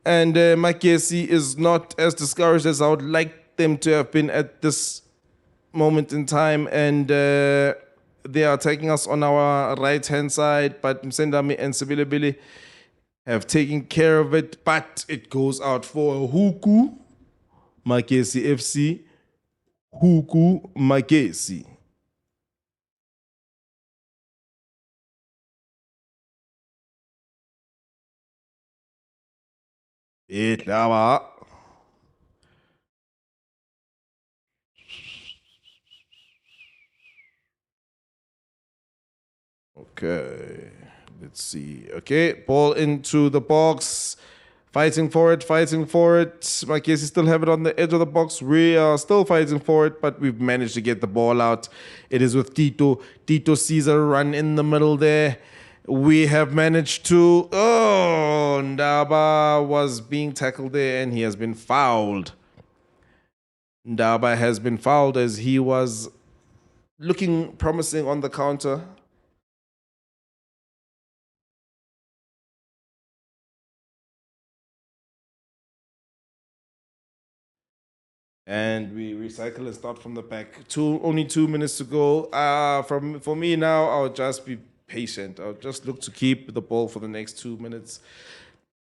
And Magesi is not as discouraged as I would like them to have been at this moment in time. And they are taking us on our right-hand side. But Msendami and Sibilebile have taken care of it. But it goes out for a Huku. Magesi FC, Huku Magesi. Etlaba. Okay, let's see. Okay, ball into the box. Fighting for it. Magesi still have it on the edge of the box. We are still fighting for it, but we've managed to get the ball out. It is with Tito. Tito sees a run in the middle there. We have managed to... Oh, Ndaba was being tackled there, and he has been fouled. Ndaba has been fouled as he was looking promising on the counter. And we recycle and start from the back. Only 2 minutes to go. For me now, I'll just be patient. I'll just look to keep the ball for the next 2 minutes.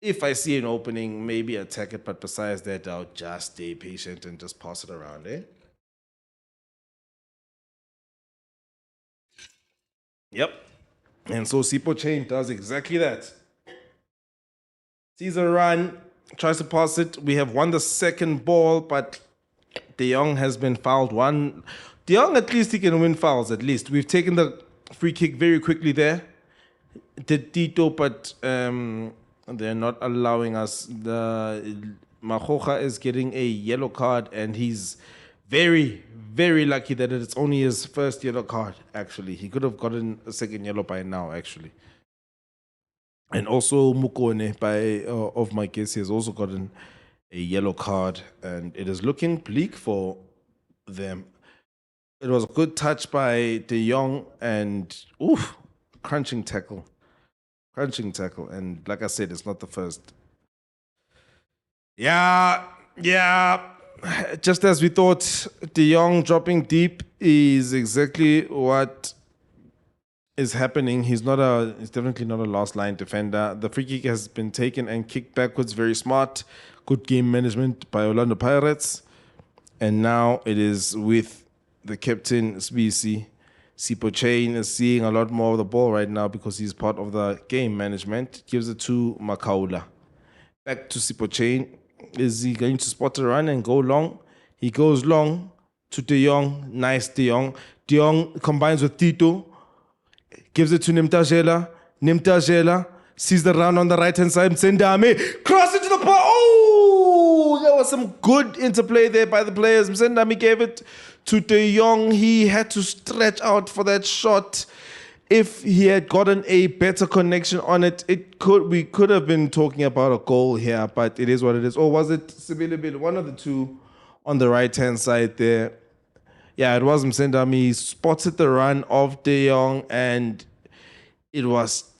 If I see an opening, maybe attack it. But besides that, I'll just stay patient and just pass it around, eh? Yep. And so SuperSport does exactly that. Sees a run, tries to pass it. We have won the second ball, but De Jong has been fouled. De Jong, at least he can win fouls, at least. We've taken the free kick very quickly there. Did Tito, but they're not allowing us. The Majoja is getting a yellow card, and he's very, very lucky that it's only his first yellow card, actually. He could have gotten a second yellow by now, actually. And also Mukone of Magesi has also gotten a yellow card, and it is looking bleak for them. It was a good touch by De Jong, and crunching tackle. And like I said, it's not the first. Yeah. Just as we thought, De Jong dropping deep is exactly what is happening. He's definitely not a last line defender. The free kick has been taken and kicked backwards. Very smart. Good game management by Orlando Pirates. And now it is with the captain, Sbisi. SuperSport is seeing a lot more of the ball right now because he's part of the game management. Gives it to Makaula. Back to SuperSport. Is he going to spot a run and go long? He goes long to De Jong. Nice De Jong. De Jong combines with Tito. Gives it to Nimtajela. Sees the run on the right-hand side. Msendami. Cross it to the ball. Oh! There was some good interplay there by the players. Msendami gave it to De Jong. He had to stretch out for that shot. If he had gotten a better connection on it, we could have been talking about a goal here, but it is what it is. Or was it Sibilibili? One of the two on the right-hand side there. Yeah, it was Msendami. He spotted the run of De Jong, and it was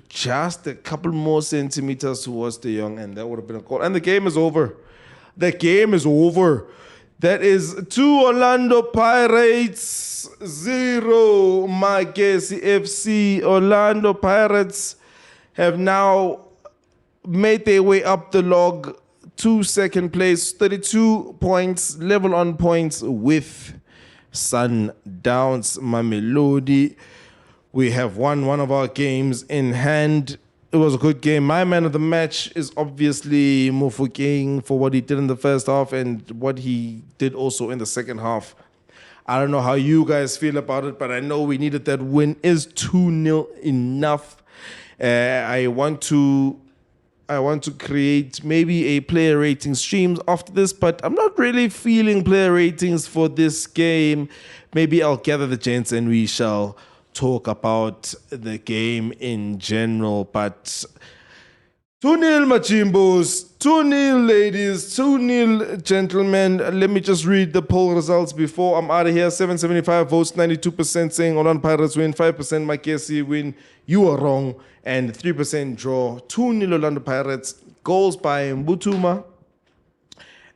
just a couple more centimeters towards De Jong, and that would have been a goal. And the game is over. The game is over. That is 2 Orlando Pirates, 0 Magesi FC. Orlando Pirates have now made their way up the log to second place, 32 points, level on points with Sundowns Mamelodi. We have won one of our games in hand. It was a good game. My man of the match is obviously Mofokeng for what he did in the first half and what he did also in the second half. I don't know how you guys feel about it, but I know we needed that win. Is 2-0 enough? I want to create maybe a player rating streams after this, but I'm not really feeling player ratings for this game. Maybe I'll gather the gents and we shall talk about the game in general. But 2-0 Machimbos, 2-0 ladies, 2-0 gentlemen. Let me just read the poll results before I'm out of here. 775 votes, 92% saying Orlando Pirates win, 5% Magesi win, you are wrong, and 3% draw. 2-0 Orlando Pirates. Goals by Mbutuma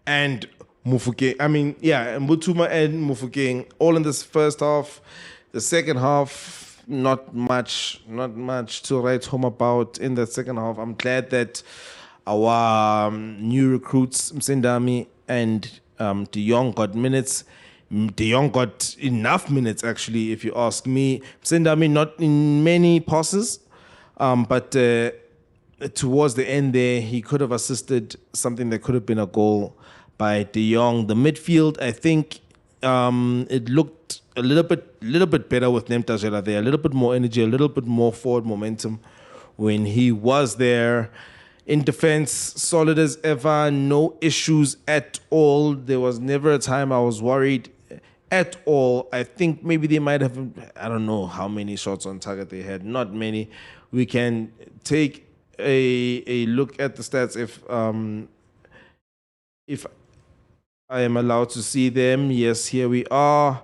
and Mufokeng. Mbutuma and Mufokeng, all in this first half. The second half, not much to write home about in the second half. I'm glad that our new recruits, Msendami and De Jong, got minutes. De Jong got enough minutes, actually, if you ask me. Msendami not in many passes, but towards the end there, he could have assisted something that could have been a goal by De Jong. The midfield, I think, it looked a little bit better with Nemtajela there, a little bit more energy, a little bit more forward momentum when he was there. In defense, solid as ever, no issues at all. There was never a time I was worried at all. I think maybe they might have, I don't know how many shots on target they had, not many. We can take a look at the stats if I am allowed to see them. Yes, here we are.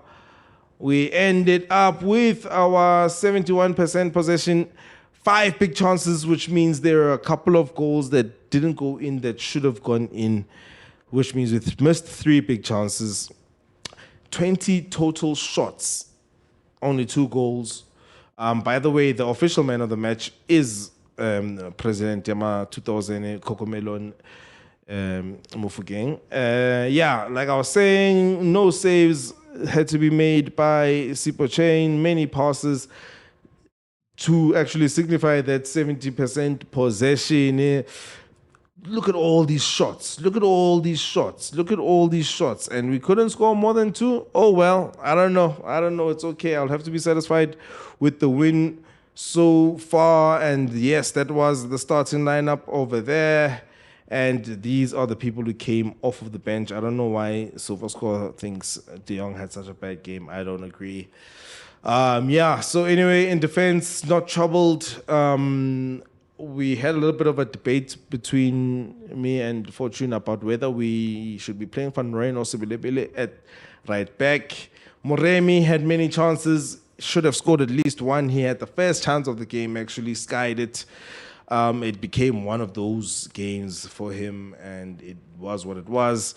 We ended up with our 71% possession, 5 big chances, which means there are a couple of goals that didn't go in that should have gone in. which means we missed 3 big chances, 20 total shots, only 2 goals. By the way, the official man of the match is President Yama 2000 Kokomelon Mufugeng. Yeah, like I was saying, no saves had to be made by Sipo Chain, many passes to actually signify that 70% possession. Look at all these shots. Look at all these shots. Look at all these shots. And we couldn't score more than 2. Oh, well, I don't know. It's okay. I'll have to be satisfied with the win so far. And yes, that was the starting lineup over there. And these are the people who came off of the bench. I don't know why SuperScore thinks De Jong had such a bad game. I don't agree. Yeah, so anyway, in defense, not troubled. We had a little bit of a debate between me and Fortune about whether we should be playing Van Rijn or Sibilebele at right back. Moremi had many chances, should have scored at least 1. He had the first chance of the game, actually skied it. It became one of those games for him, and it was what it was.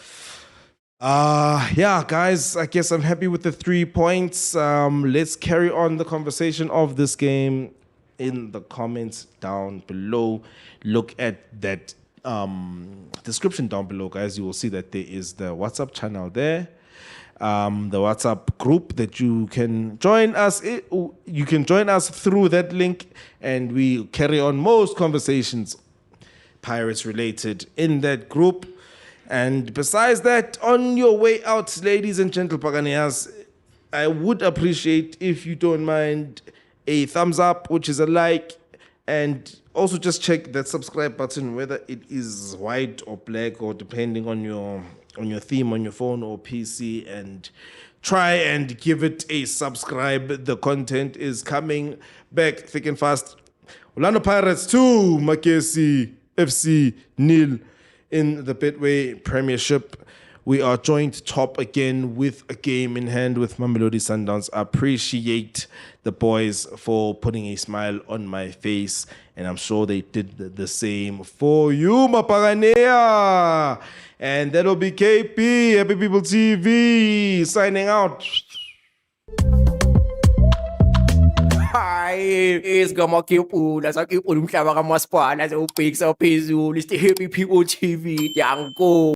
Yeah, guys, I guess I'm happy with the 3 points. Let's carry on the conversation of this game in the comments down below. Look at that description down below, guys. You will see that there is the WhatsApp channel there, the WhatsApp group that you can join us. You can join us through that link, and we carry on most conversations Pirates related in that group. And besides that, on your way out, ladies and gentle Buccaneers, I would appreciate if you don't mind a thumbs up, which is a like, and also just check that subscribe button, whether it is white or black, or depending on your theme on your phone or PC, and try and give it a subscribe. The content is coming back thick and fast. Orlando Pirates 2, Magesi FC 0 in the Betway Premiership. We are joint top again with a game in hand with Mamelodi Sundowns. I appreciate the boys for putting a smile on my face, and I'm sure they did the same for you, Mapaganea. And that'll be KP, Happy People TV, signing out. Hi, isigamakipula sakipula umhlaba kamasipala sewubhekisa phezulu. It's the Happy People TV. Yanko.